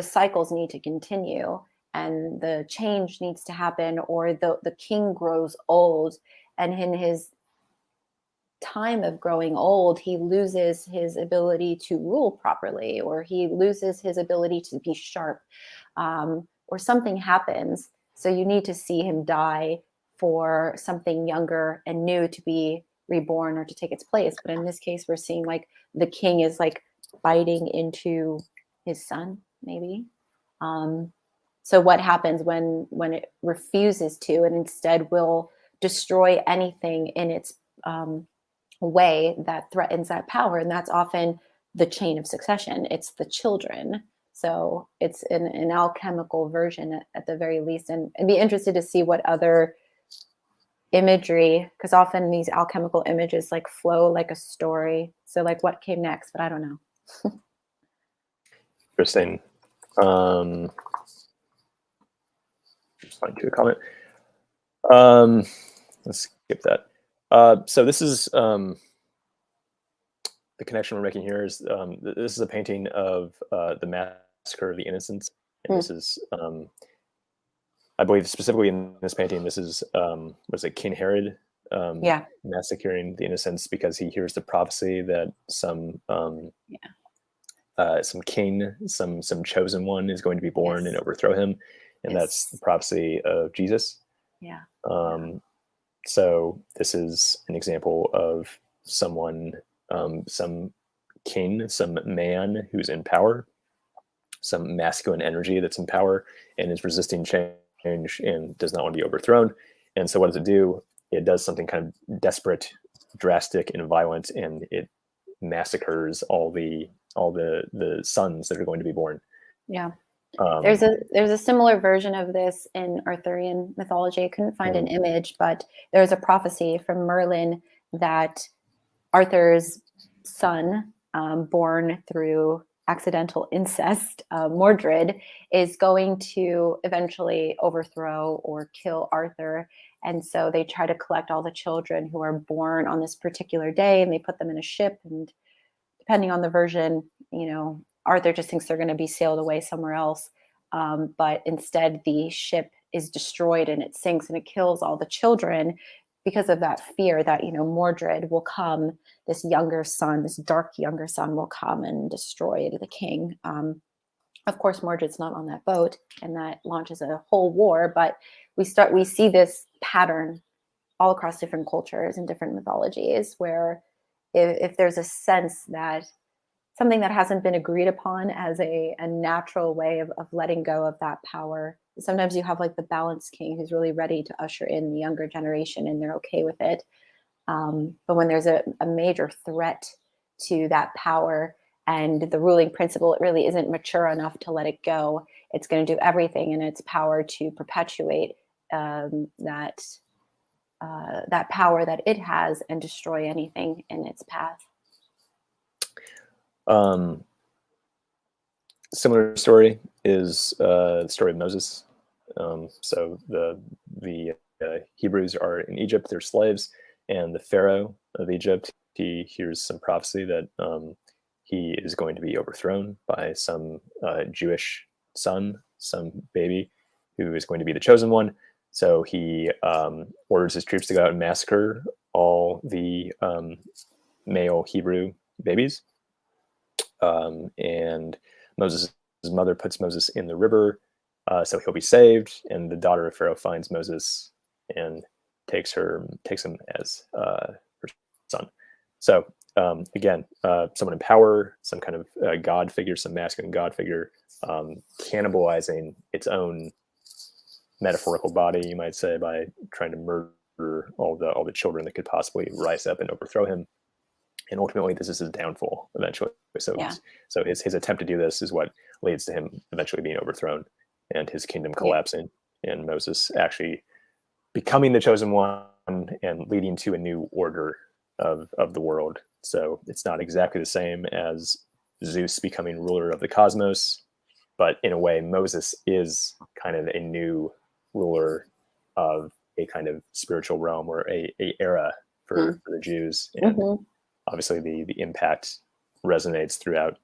cycles need to continue and the change needs to happen, or the king grows old, and in his time of growing old, he loses his ability to rule properly, or he loses his ability to be sharp, or something happens. So you need to see him die for something younger and new to be reborn or to take its place. But in this case, we're seeing like the king is like biting into his son, maybe. So what happens when it refuses to and instead will destroy anything in its way that threatens that power? And that's often the chain of succession. It's the children. So it's an alchemical version at the very least. And I'd be interested to see what other imagery, because often these alchemical images like flow like a story. So like what came next, but I don't know. Interesting. Responding to a comment. Let's skip that. So this is the connection we're making here is this is a painting of the Massacre of the Innocents, and this is I believe specifically in this painting, this is was it King Herod massacring the innocents because he hears the prophecy that some king, some chosen one is going to be born and overthrow him. And that's the prophecy of Jesus. Yeah. So this is an example of someone, some king, some man who's in power, some masculine energy that's in power and is resisting change and does not want to be overthrown. And so what does it do? It does something kind of desperate, drastic, and violent, and it massacres all the sons that are going to be born. Yeah. There's a similar version of this in Arthurian mythology. I couldn't find an image, but there's a prophecy from Merlin that Arthur's son, born through accidental incest, Mordred, is going to eventually overthrow or kill Arthur. And so they try to collect all the children who are born on this particular day, and they put them in a ship. And depending on the version, Arthur just thinks they're going to be sailed away somewhere else. But instead, the ship is destroyed and it sinks and it kills all the children. because of that fear that, Mordred will come, this younger son, this dark younger son will come and destroy the king. Of course, Mordred's not on that boat, and that launches a whole war. But we see this pattern all across different cultures and different mythologies, where if there's a sense that something that hasn't been agreed upon as a natural way of letting go of that power, sometimes you have like the balanced king who's really ready to usher in the younger generation, and they're okay with it. But when there's a major threat to that power, and the ruling principle, it really isn't mature enough to let it go, it's going to do everything in its power to perpetuate that power that it has and destroy anything in its path. Similar story is the story of Moses. So the Hebrews are in Egypt; they're slaves, and the Pharaoh of Egypt, he hears some prophecy that he is going to be overthrown by some Jewish son, some baby who is going to be the chosen one. So he orders his troops to go out and massacre all the male Hebrew babies. And Moses' mother puts Moses in the river, so he'll be saved. And the daughter of Pharaoh finds Moses and takes him as her son. So again, someone in power, some kind of god figure, some masculine god figure, cannibalizing its own metaphorical body, you might say, by trying to murder all the children that could possibly rise up and overthrow him. And ultimately, this is his downfall eventually. So, so his attempt to do this is what leads to him eventually being overthrown and his kingdom collapsing, and Moses actually becoming the chosen one and leading to a new order of the world. So it's not exactly the same as Zeus becoming ruler of the cosmos, but in a way, Moses is kind of a new ruler of a kind of spiritual realm, or a era for the Jews. And obviously the impact resonates throughout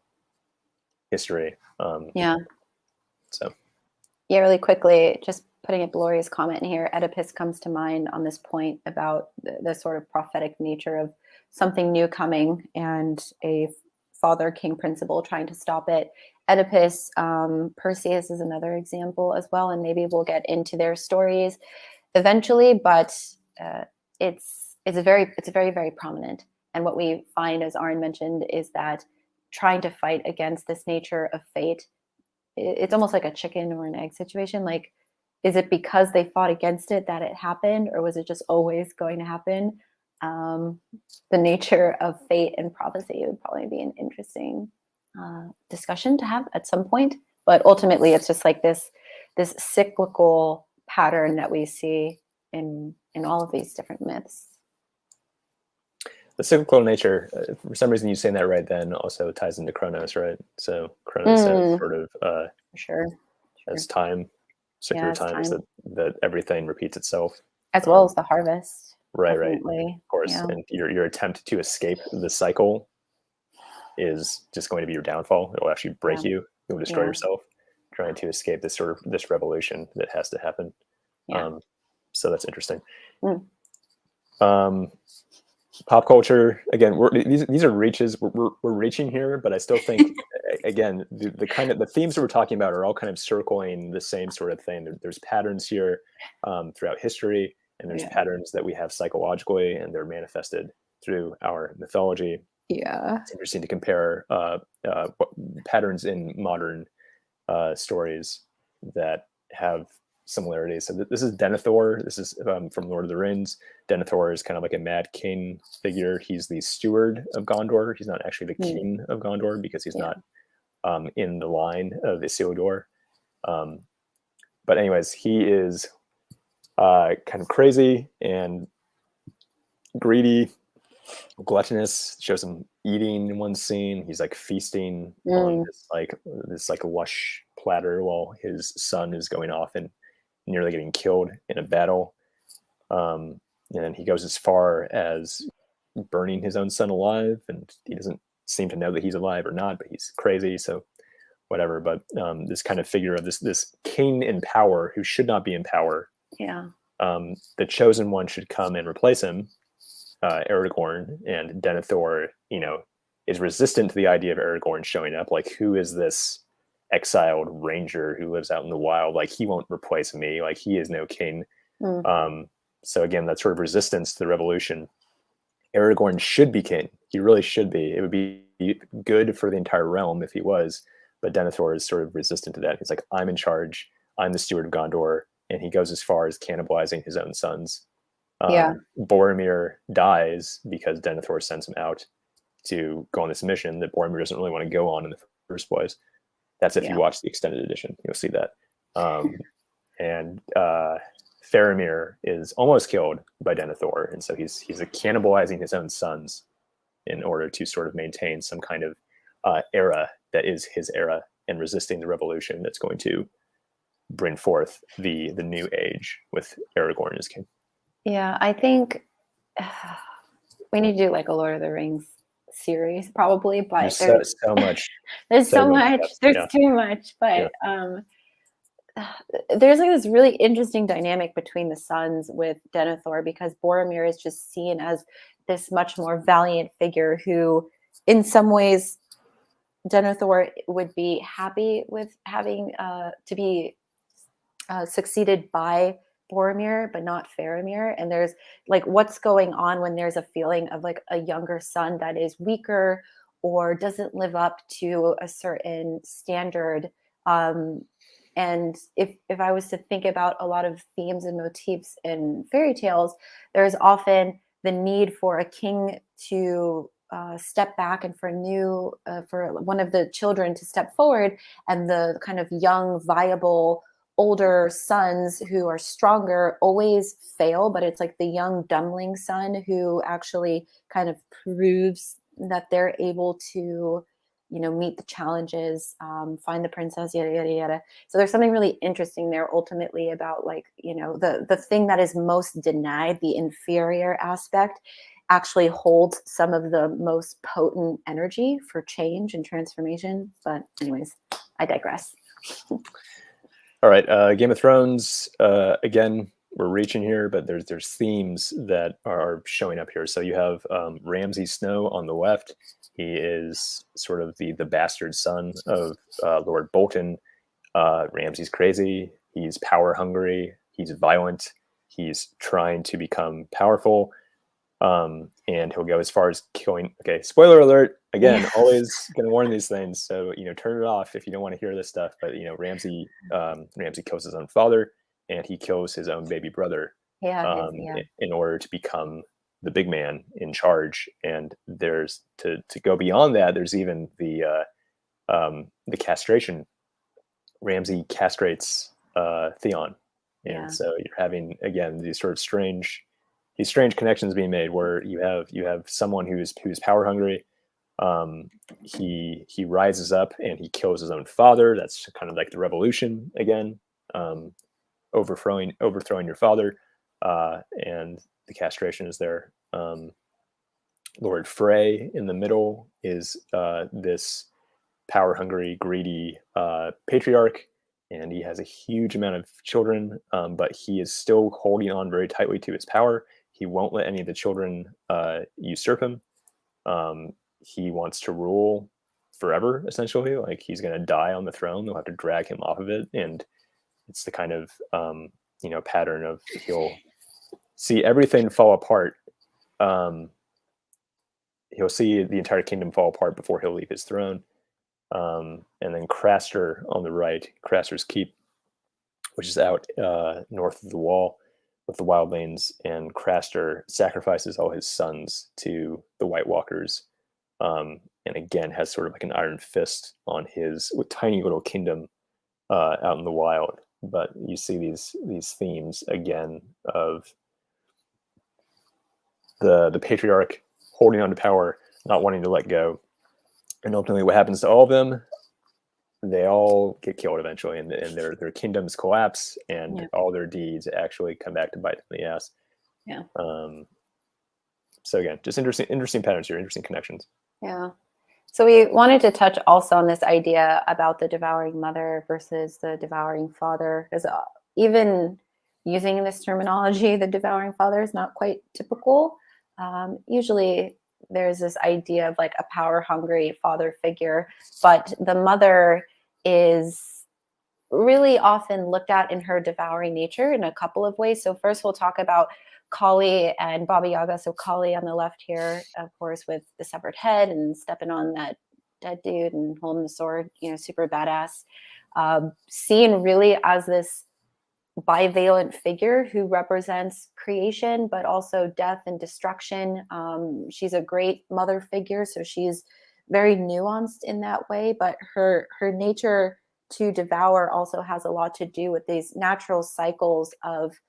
history. So really quickly, just putting a glorious comment in here, Oedipus comes to mind on this point about the sort of prophetic nature of something new coming and a father king principle trying to stop it. Oedipus, Perseus is another example as well, and maybe we'll get into their stories eventually, but it's very, very prominent. And what we find, as Arran mentioned, is that trying to fight against this nature of fate, it's almost like a chicken or an egg situation. Like, is it because they fought against it that it happened, or was it just always going to happen? The nature of fate and prophecy would probably be an interesting discussion to have at some point. But ultimately, it's just like this cyclical pattern that we see in all of these different myths. The cyclical nature, for some reason you saying that right then, also ties into Kronos, right? So Kronos has sort of sure. as time, circular times that everything repeats itself, as well as the harvest. Right, of course. Yeah. And your attempt to escape the cycle is just going to be your downfall. It will actually break you. You'll destroy yourself trying to escape this revolution that has to happen. So that's interesting. Pop culture, again, these are reaches. We're reaching here, but I still think, again, the themes that we're talking about are all kind of circling the same sort of thing. There's patterns here throughout history, and there's patterns that we have psychologically, and they're manifested through our mythology. It's interesting to compare patterns in modern stories that have similarities. So this is Denethor. This is from Lord of the Rings. Denethor is kind of like a mad king figure. He's the steward of Gondor. He's not actually the king of Gondor because he's not in the line of Isildur. But anyways, he is kind of crazy and greedy, gluttonous. Shows him eating in one scene. He's like feasting on this lush platter while his son is going off and nearly getting killed in a battle. And he goes as far as burning his own son alive, and he doesn't seem to know that he's alive or not, but he's crazy, so whatever. But this kind of figure of this king in power who should not be in power the chosen one should come and replace him, Aragorn, and Denethor, is resistant to the idea of Aragorn showing up. Like, who is this exiled ranger who lives out in the wild? Like, he won't replace me. Like, he is no king. So again, that sort of resistance to the revolution. Aragorn should be king. He really should be. It would be good for the entire realm if he was. But Denethor is sort of resistant to that. He's like, I'm in charge. I'm the steward of Gondor. And he goes as far as cannibalizing his own sons. Boromir dies because Denethor sends him out to go on this mission that Boromir doesn't really want to go on in the first place. That's if you watch the extended edition. You'll see that. And Faramir is almost killed by Denethor. And so he's cannibalizing his own sons in order to sort of maintain some kind of era that is his era, and resisting the revolution that's going to bring forth the new age with Aragorn as king. Yeah, I think we need to do like a Lord of the Rings series probably, but there's so much. There's so much. There's too much, but there's like this really interesting dynamic between the sons with Denethor, because Boromir is just seen as this much more valiant figure who, in some ways, Denethor would be happy with having to be succeeded by Boromir, but not Faramir. And there's like, what's going on when there's a feeling of like a younger son that is weaker or doesn't live up to a certain standard. And if I was to think about a lot of themes and motifs in fairy tales, there's often the need for a king to step back, and for one of the children to step forward, and the kind of young, viable, older sons who are stronger always fail. But it's like the young dumbling son who actually kind of proves that they're able to, meet the challenges, find the princess, yada, yada, yada. So there's something really interesting there ultimately about like, the thing that is most denied, the inferior aspect, actually holds some of the most potent energy for change and transformation. But anyways, I digress. All right, Game of Thrones, again, we're reaching here, but there's themes that are showing up here. So you have Ramsay Snow on the left. He is sort of the bastard son of Lord Bolton. Ramsay's crazy. He's power hungry. He's violent. He's trying to become powerful. And he'll go as far as killing. Okay, spoiler alert. Again, always going to warn these things. So, turn it off if you don't want to hear this stuff. But, Ramsay kills his own father, and he kills his own baby brother in order to become the big man in charge. And there's to go beyond that. There's even the castration. Ramsay castrates Theon, and so you're having again these sort of strange connections being made where you have someone who's power hungry. He rises up and he kills his own father. That's kind of like the revolution again, overthrowing your father, and the castration is there. Lord Frey in the middle is this power hungry, greedy patriarch, and he has a huge amount of children, but he is still holding on very tightly to his power. He won't let any of the children usurp him. He wants to rule forever, essentially. Like, he's going to die on the throne. They'll have to drag him off of it. And it's the kind of, pattern of he'll see everything fall apart. He'll see the entire kingdom fall apart before he'll leave his throne. And then Craster on the right, Craster's Keep, which is out north of the wall with the wildlings, and Craster sacrifices all his sons to the White Walkers, and again has sort of like an iron fist on his tiny little kingdom out in the wild. But you see these themes again of the patriarch holding on to power, not wanting to let go, and ultimately what happens to all of them? They all get killed eventually, and their kingdoms collapse, and all their deeds actually come back to bite them in the ass. Yeah. So again, just interesting patterns here, interesting connections. Yeah. So we wanted to touch also on this idea about the devouring mother versus the devouring father, because even using this terminology, the devouring father, is not quite typical. Usually there's this idea of like a power hungry father figure, but the mother is really often looked at in her devouring nature in a couple of ways. So first we'll talk about Kali and Baba Yaga. So Kali on the left here, of course, with the severed head and stepping on that dead dude and holding the sword, super badass. Seen really as this bivalent figure who represents creation, but also death and destruction. She's a great mother figure, so she's very nuanced in that way, but her nature to devour also has a lot to do with these natural cycles of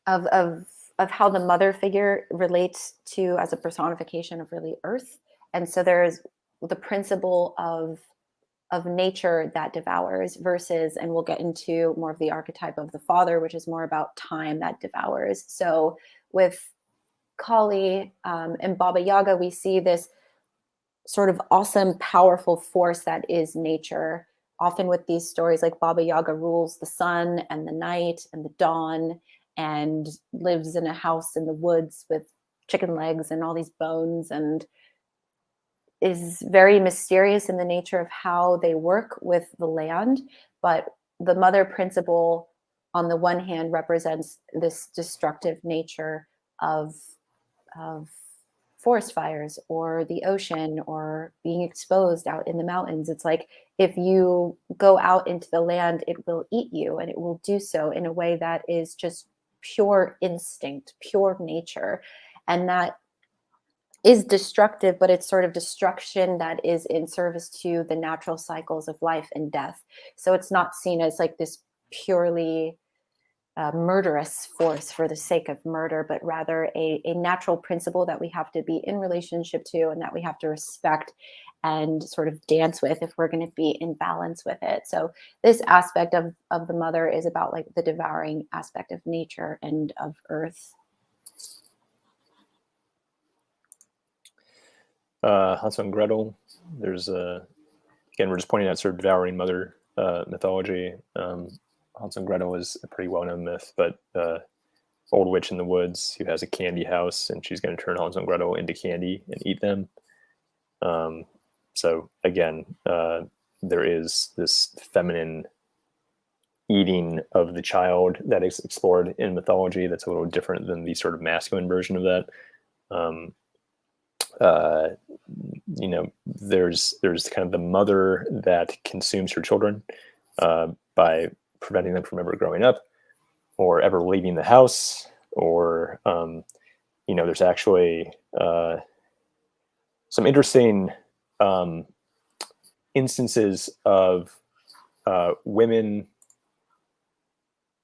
how the mother figure relates to as a personification of really earth. And so there's the principle of nature that devours versus, and we'll get into more of the archetype of the father, which is more about time that devours. So with Kali and Baba Yaga, we see this sort of awesome, powerful force that is nature. Often with these stories, like Baba Yaga rules the sun and the night and the dawn and lives in a house in the woods with chicken legs and all these bones, and is very mysterious in the nature of how they work with the land. But the mother principle, on the one hand, represents this destructive nature of forest fires or the ocean or being exposed out in the mountains. It's like, if you go out into the land, it will eat you, and it will do so in a way that is just pure instinct, pure nature. And that is destructive, but it's sort of destruction that is in service to the natural cycles of life and death. So it's not seen as like this purely murderous force for the sake of murder, but rather a natural principle that we have to be in relationship to and that we have to respect and sort of dance with if we're going to be in balance with it. So this aspect of the mother is about like the devouring aspect of nature and of earth. Hansel and Gretel, there's again, we're just pointing out sort of devouring mother mythology. Hansel and Gretel is a pretty well-known myth, but old witch in the woods who has a candy house, and she's going to turn Hansel and Gretel into candy and eat them. So again, there is this feminine eating of the child that is explored in mythology that's a little different than the sort of masculine version of that. There's kind of the mother that consumes her children by preventing them from ever growing up or ever leaving the house, or there's actually some interesting instances of women.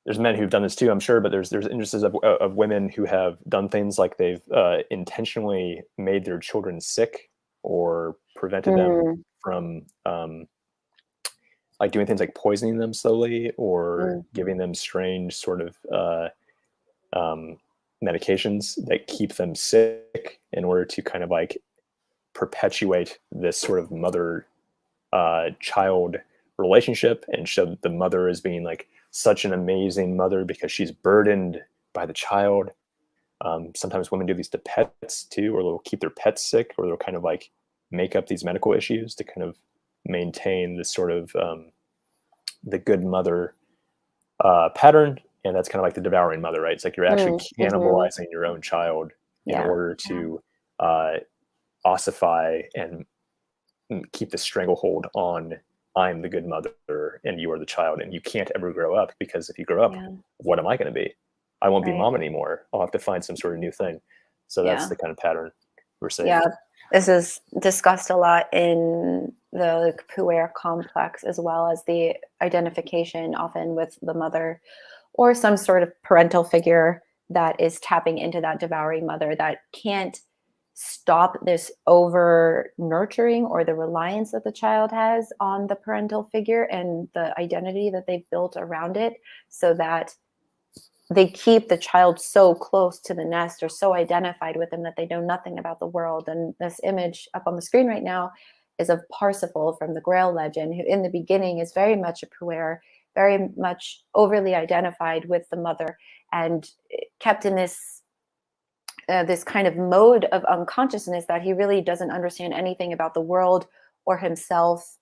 There's men who've done this too, I'm sure, but there's instances of women who have done things like they've intentionally made their children sick or prevented them from like doing things like poisoning them slowly or giving them strange sort of medications that keep them sick in order to kind of like perpetuate this sort of mother child relationship and show that the mother is being like such an amazing mother because she's burdened by the child. Sometimes women do these to pets too, or they'll keep their pets sick, or they'll kind of like make up these medical issues to kind of maintain this sort of the good mother pattern. And that's kind of like the devouring mother, right? It's like you're actually cannibalizing your own child in order to ossify and keep the stranglehold on I'm the good mother and you are the child, and you can't ever grow up, because if you grow up, what am I going to be? I won't be mom anymore. I'll have to find some sort of new thing. So that's the kind of pattern we're seeing. Yeah, this is discussed a lot in the puer complex, as well as the identification often with the mother or some sort of parental figure that is tapping into that devouring mother that can't stop this over nurturing or the reliance that the child has on the parental figure and the identity that they've built around it, so that they keep the child so close to the nest or so identified with them that they know nothing about the world. And this image up on the screen right now is of Parsifal from the Grail legend, who in the beginning is very much a puer very much overly identified with the mother and kept in this this kind of mode of unconsciousness that he really doesn't understand anything about the world or himself.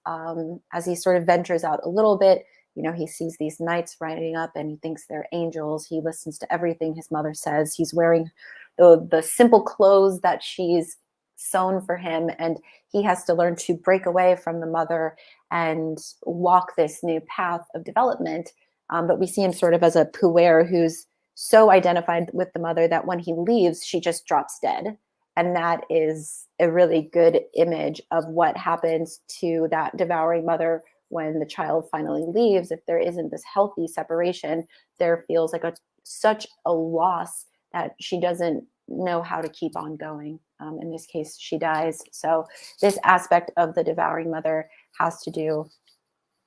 As he sort of ventures out a little bit, you know, he sees these knights riding up and he thinks they're angels. He listens to everything his mother says. He's wearing the simple clothes that she's sewn for him, and he has to learn to break away from the mother and walk this new path of development. But we see him sort of as a puer who's so identified with the mother that when he leaves, she just drops dead. And that is a really good image of what happens to that devouring mother when the child finally leaves. If there isn't this healthy separation, there feels like such a loss that she doesn't know how to keep on going. In this case, she dies. So this aspect of the devouring mother has to do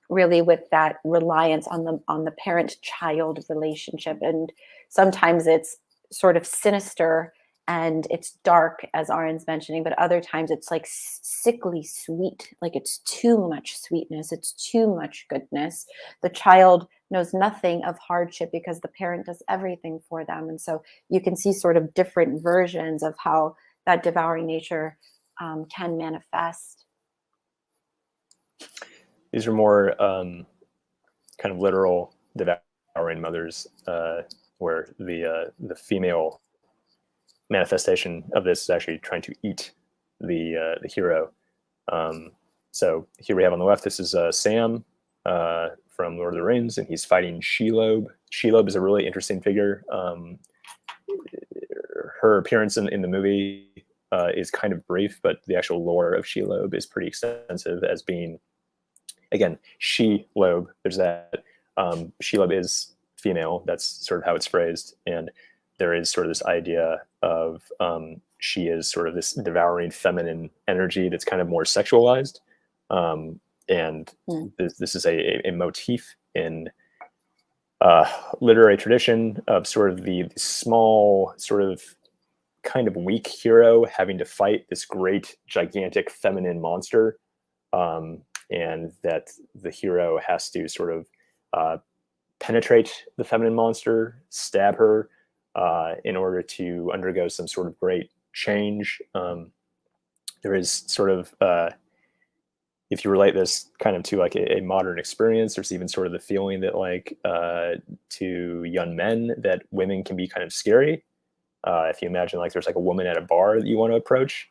really with that reliance on the parent-child relationship. And sometimes it's sort of sinister and it's dark, as Arran's mentioning, but other times it's like sickly sweet, like it's too much sweetness, it's too much goodness. The child knows nothing of hardship because the parent does everything for them. And so you can see sort of different versions of how that devouring nature can manifest. These are more kind of literal devouring mothers, where the female manifestation of this is actually trying to eat the hero. So here we have on the left, this is Sam from Lord of the Rings, and he's fighting Shelob. Shelob is a really interesting figure. Her appearance in the movie is kind of brief, but the actual lore of Shelob is pretty extensive, as being, again, Shelob. There's that. Shelob is female. That's sort of how it's phrased. And there is sort of this idea of she is sort of this devouring feminine energy that's kind of more sexualized. This is a motif in literary tradition of sort of the small, sort of kind of weak hero having to fight this great, gigantic feminine monster. And that the hero has to sort of penetrate the feminine monster, stab her, in order to undergo some sort of great change. There is sort of, if you relate this kind of to like a modern experience, there's even sort of the feeling that like to young men that women can be kind of scary. If you imagine like there's like a woman at a bar that you want to approach,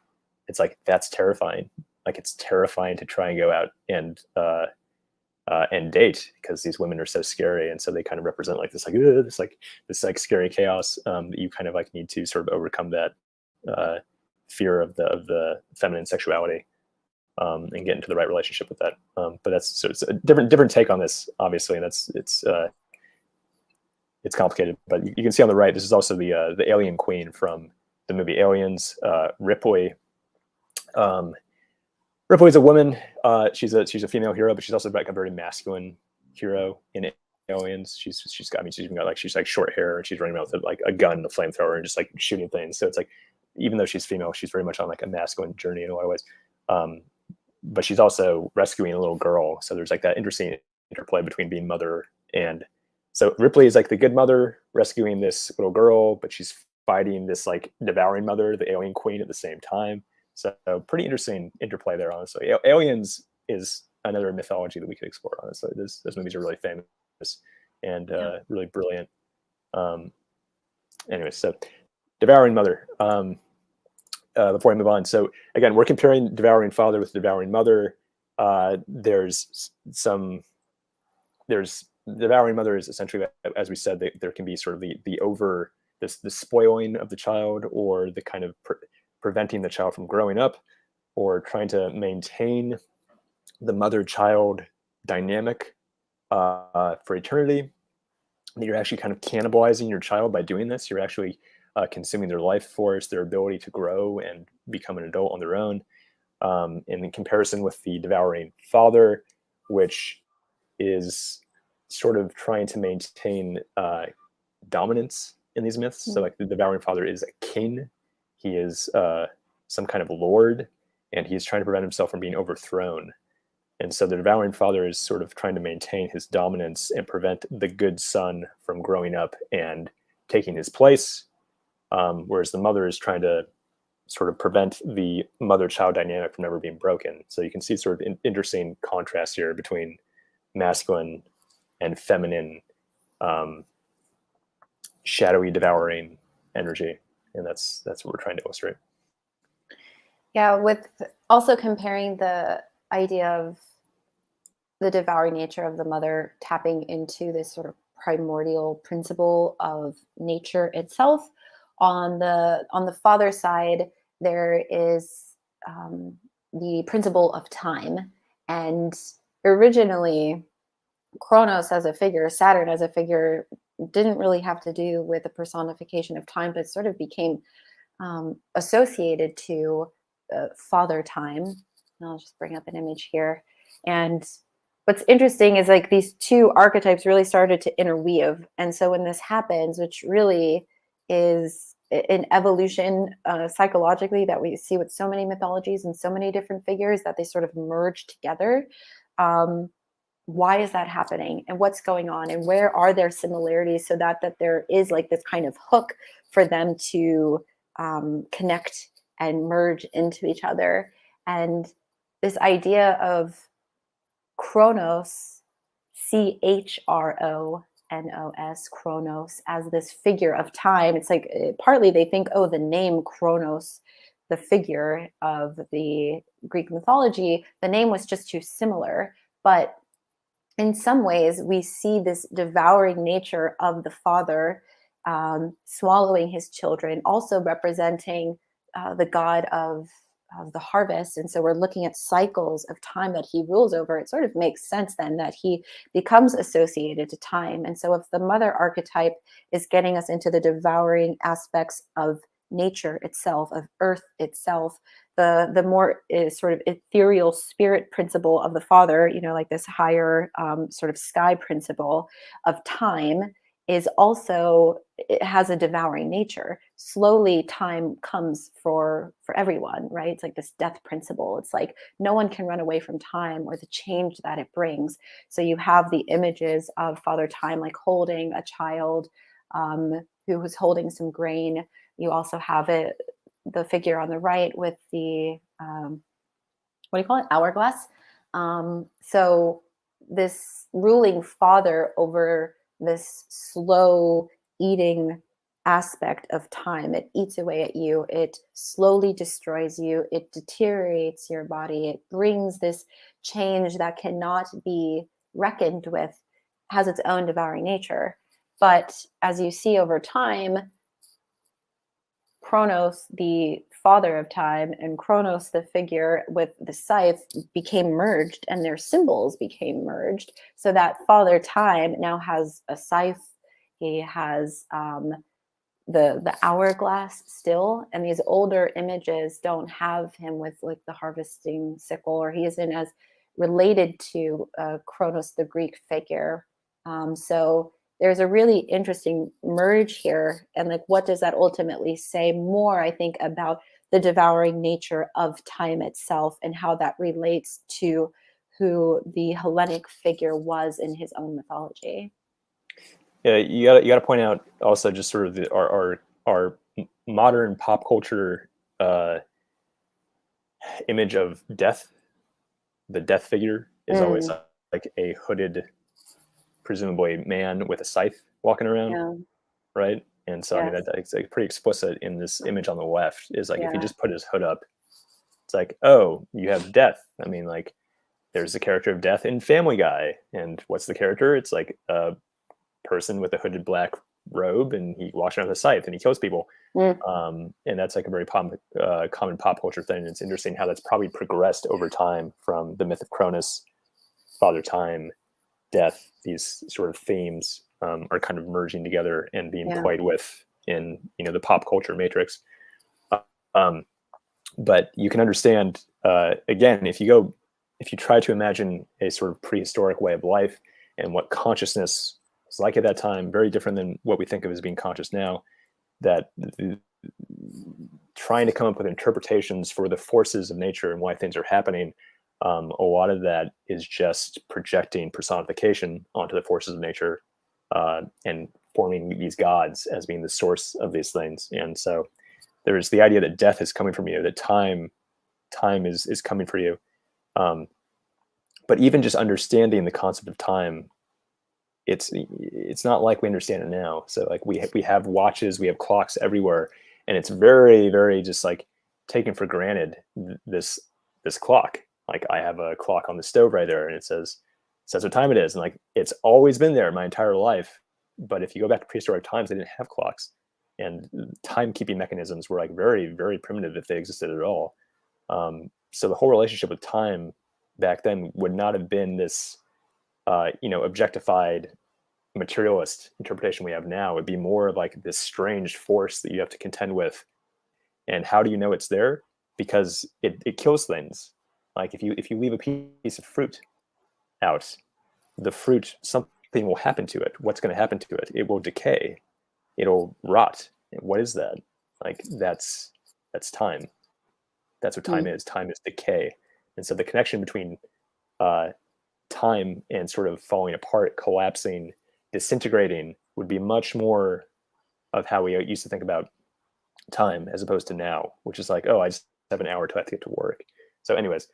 it's like, that's terrifying. Like it's terrifying to try and go out and date, because these women are so scary, and so they kind of represent like this like scary chaos that you kind of like need to sort of overcome that fear of the feminine sexuality and get into the right relationship with that. But that's, so it's a different take on this, obviously, and it's complicated. But you can see on the right, this is also the alien queen from the movie Aliens, Ripley. Ripley is a woman. She's a female hero, but she's also like a very masculine hero in Aliens. She's like short hair, and she's running around with like a gun, a flamethrower, and just like shooting things. So it's like, even though she's female, she's very much on like a masculine journey in a lot of ways. But she's also rescuing a little girl. So there's like that interesting interplay between being mother and, so Ripley is like the good mother rescuing this little girl, but she's fighting this like devouring mother, the alien queen, at the same time. So pretty interesting interplay there, honestly. Aliens is another mythology that we could explore, honestly. Those movies are really famous and really brilliant. Anyway, so Devouring Mother. Before I move on, so again, we're comparing Devouring Father with Devouring Mother. There's Devouring Mother is essentially, as we said, there can be sort of the spoiling of the child, or the kind of preventing the child from growing up, or trying to maintain the mother-child dynamic for eternity. You're actually kind of cannibalizing your child by doing this. You're actually consuming their life force, their ability to grow and become an adult on their own. In comparison with the Devouring Father, which is sort of trying to maintain dominance in these myths. So like the Devouring Father is a king. He is some kind of lord, and he's trying to prevent himself from being overthrown. And so the devouring father is sort of trying to maintain his dominance and prevent the good son from growing up and taking his place, whereas the mother is trying to sort of prevent the mother-child dynamic from ever being broken. So you can see sort of interesting contrast here between masculine and feminine, shadowy, devouring energy, and that's what we're trying to illustrate. Yeah, with also comparing the idea of the devouring nature of the mother tapping into this sort of primordial principle of nature itself. On the father side, there is the principle of time, and originally Kronos as a figure, Saturn as a figure, didn't really have to do with the personification of time, but sort of became associated to father time. And I'll just bring up an image here. And what's interesting is like these two archetypes really started to interweave. And so when this happens, which really is an evolution psychologically that we see with so many mythologies and so many different figures, that they sort of merge together. Why is that happening, and what's going on, and where are there similarities, so that there is like this kind of hook for them to connect and merge into each other. And this idea of Kronos, Chronos, Kronos, as this figure of time. It's like partly they think, oh, the name Kronos, the figure of the Greek mythology, the name was just too similar. But in some ways, we see this devouring nature of the father swallowing his children, also representing the god of the harvest. And so we're looking at cycles of time that he rules over. It sort of makes sense then that he becomes associated to time. And so if the mother archetype is getting us into the devouring aspects of nature itself, of earth itself, the more is sort of ethereal spirit principle of the father, you know, like this higher sort of sky principle of time, is also, it has a devouring nature. Slowly time comes for everyone, right? It's like this death principle. It's like no one can run away from time or the change that it brings. So you have the images of Father Time like holding a child who was holding some grain. You also have the figure on the right with the what do you call it, hourglass. So this ruling father over this slow eating aspect of time. It eats away at you. It slowly destroys you. It deteriorates your body. It brings this change that cannot be reckoned with, has its own devouring nature. But as you see over time, Kronos, the father of time, and Kronos, the figure with the scythe, became merged, and their symbols became merged, so that Father Time now has a scythe. He has the hourglass still, and these older images don't have him with like the harvesting sickle, or he isn't as related to Kronos, the Greek figure. So there's a really interesting merge here. And like, what does that ultimately say more, I think, about the devouring nature of time itself and how that relates to who the Hellenic figure was in his own mythology? Yeah, you got to point out also just sort of our modern pop culture image of death. The death figure is always like a hooded, presumably man with a scythe walking around, right? And so I mean that's like pretty explicit in this image on the left. Is like if you just put his hood up, it's like, oh, you have death. I mean, like there's the character of death in Family Guy, and what's the character? It's like a person with a hooded black robe, and he walks around with a scythe and he kills people. And that's like a very common pop culture thing. And it's interesting how that's probably progressed over time from the myth of Cronus, Father Time, death. These sort of themes are kind of merging together and being played with in the pop culture matrix. But you can understand again if you try to imagine a sort of prehistoric way of life and what consciousness was like at that time, very different than what we think of as being conscious now. That trying to come up with interpretations for the forces of nature and why things are happening A lot of that is just projecting personification onto the forces of nature, and forming these gods as being the source of these things. And so there's the idea that death is coming from you, that time is coming for you. But even just understanding the concept of time, it's not like we understand it now. So like we have watches, we have clocks everywhere, and it's very, very just like taken for granted, this clock. Like I have a clock on the stove right there, and it says what time it is, and like it's always been there my entire life. But if you go back to prehistoric times, they didn't have clocks, and timekeeping mechanisms were like very, very primitive if they existed at all. So the whole relationship with time back then would not have been this, objectified materialist interpretation we have now. It'd be more like this strange force that you have to contend with. And how do you know it's there? Because it kills things. Like if you leave a piece of fruit out, the fruit, something will happen to it. What's going to happen to it? It will decay. It'll rot. What is that? Like that's time. That's what time is. Time is decay. And so the connection between time and sort of falling apart, collapsing, disintegrating would be much more of how we used to think about time, as opposed to now, which is like, oh, I just have an hour till I have to get to work. So anyways,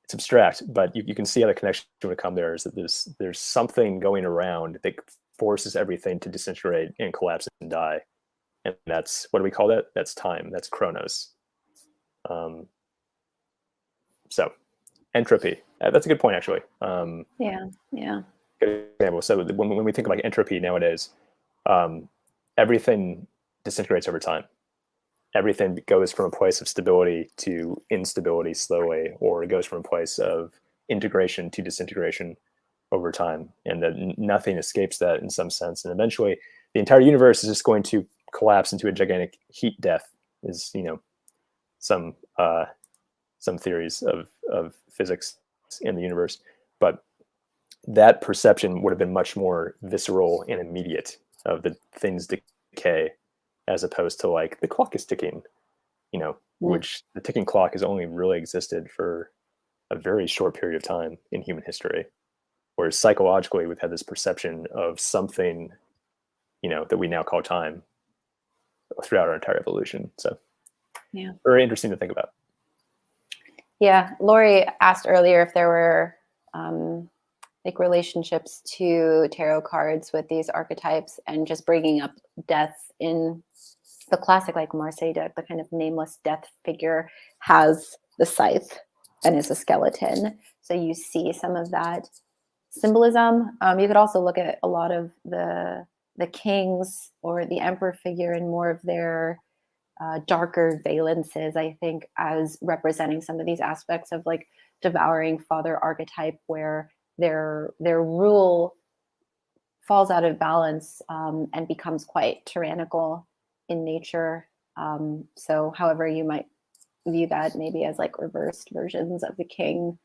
it's abstract, but you can see how the connection would come there, is that there's something going around that forces everything to disintegrate and collapse and die. And that's, what do we call that? That's time. That's Kronos. So entropy. That's a good point, actually. Yeah. Good example. So when we think of like entropy nowadays, everything disintegrates over time. Everything goes from a place of stability to instability slowly, or it goes from a place of integration to disintegration over time, and that nothing escapes that in some sense. And eventually, the entire universe is just going to collapse into a gigantic heat death. Is some theories of physics in the universe, but that perception would have been much more visceral and immediate of the things decay, as opposed to like the clock is ticking, which the ticking clock has only really existed for a very short period of time in human history. Whereas psychologically, we've had this perception of something, that we now call time throughout our entire evolution. So Yeah. very interesting to think about. Yeah. Lori asked earlier if there were like relationships to tarot cards with these archetypes, and just bringing up death in the classic, like Marseille deck, the kind of nameless death figure has the scythe and is a skeleton. So you see some of that symbolism. You could also look at a lot of the kings or the emperor figure in more of their darker valences, I think, as representing some of these aspects of like devouring father archetype, where their rule falls out of balance and becomes quite tyrannical in nature. So however you might view that, maybe as like reversed versions of the king,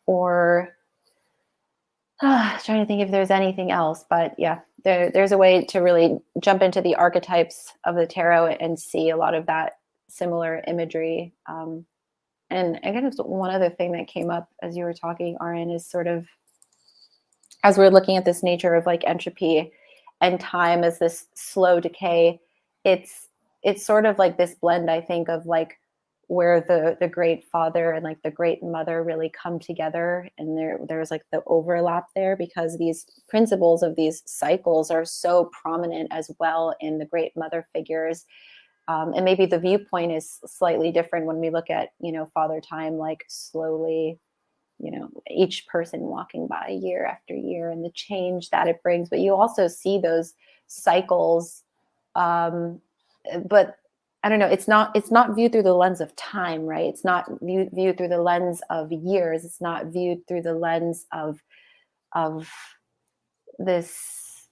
or trying to think if there's anything else. But yeah, there's a way to really jump into the archetypes of the tarot and see a lot of that similar imagery. And I guess one other thing that came up as you were talking, Arran, is sort of, as we're looking at this nature of like entropy and time as this slow decay, it's sort of like this blend, I think, of like where the great father and like the great mother really come together, and there's like the overlap there, because these principles of these cycles are so prominent as well in the great mother figures. And maybe the viewpoint is slightly different when we look at, father time, like slowly, each person walking by year after year and the change that it brings. But you also see those cycles. But I don't know, it's not viewed through the lens of time, right? It's not viewed through the lens of years. It's not viewed through the lens of this,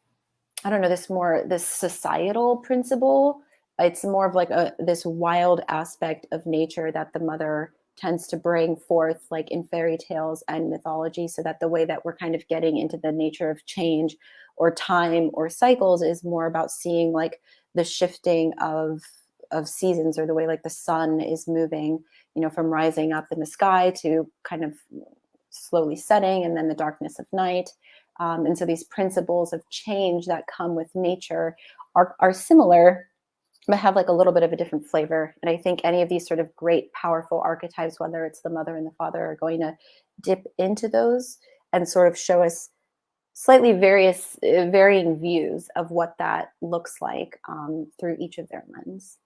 I don't know, this societal principle. It's more of like this wild aspect of nature that the mother tends to bring forth, like in fairy tales and mythology, so that the way that we're kind of getting into the nature of change or time or cycles is more about seeing like the shifting of of seasons, or the way like the sun is moving, from rising up in the sky to kind of slowly setting, and then the darkness of night. And so these principles of change that come with nature are similar, but have like a little bit of a different flavor. And I think any of these sort of great, powerful archetypes, whether it's the mother and the father, are going to dip into those and sort of show us slightly varying views of what that looks like through each of their lens.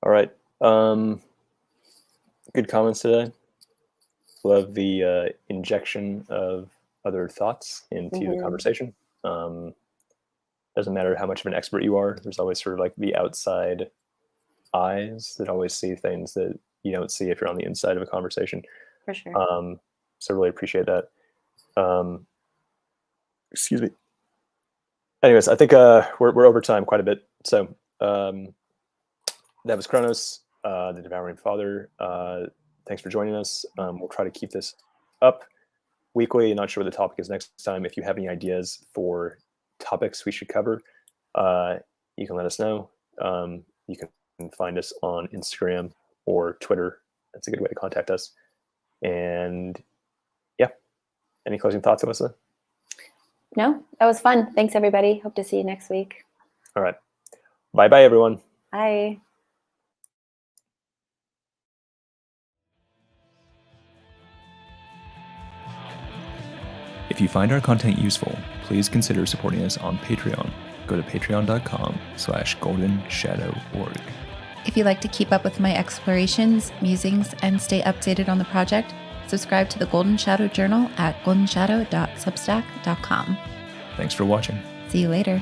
All right. Good comments today. Love the injection of other thoughts into the conversation. Doesn't matter how much of an expert you are. There's always sort of like the outside eyes that always see things that you don't see if you're on the inside of a conversation. For sure. So really appreciate that. Excuse me. Anyways, I think we're over time quite a bit. So that was Kronos, the Devouring Father. Thanks for joining us. We'll try to keep this up weekly. Not sure what the topic is next time. If you have any ideas for topics we should cover, you can let us know. You can find us on Instagram or Twitter. That's a good way to contact us. And yeah, any closing thoughts, Alyssa? No, that was fun. Thanks, everybody. Hope to see you next week. All right. Bye-bye, everyone. Bye. If you find our content useful, please consider supporting us on Patreon. Go to patreon.com/goldenshadoworg. If you'd like to keep up with my explorations, musings, and stay updated on the project, subscribe to the Golden Shadow Journal at goldenshadow.substack.com. Thanks for watching. See you later.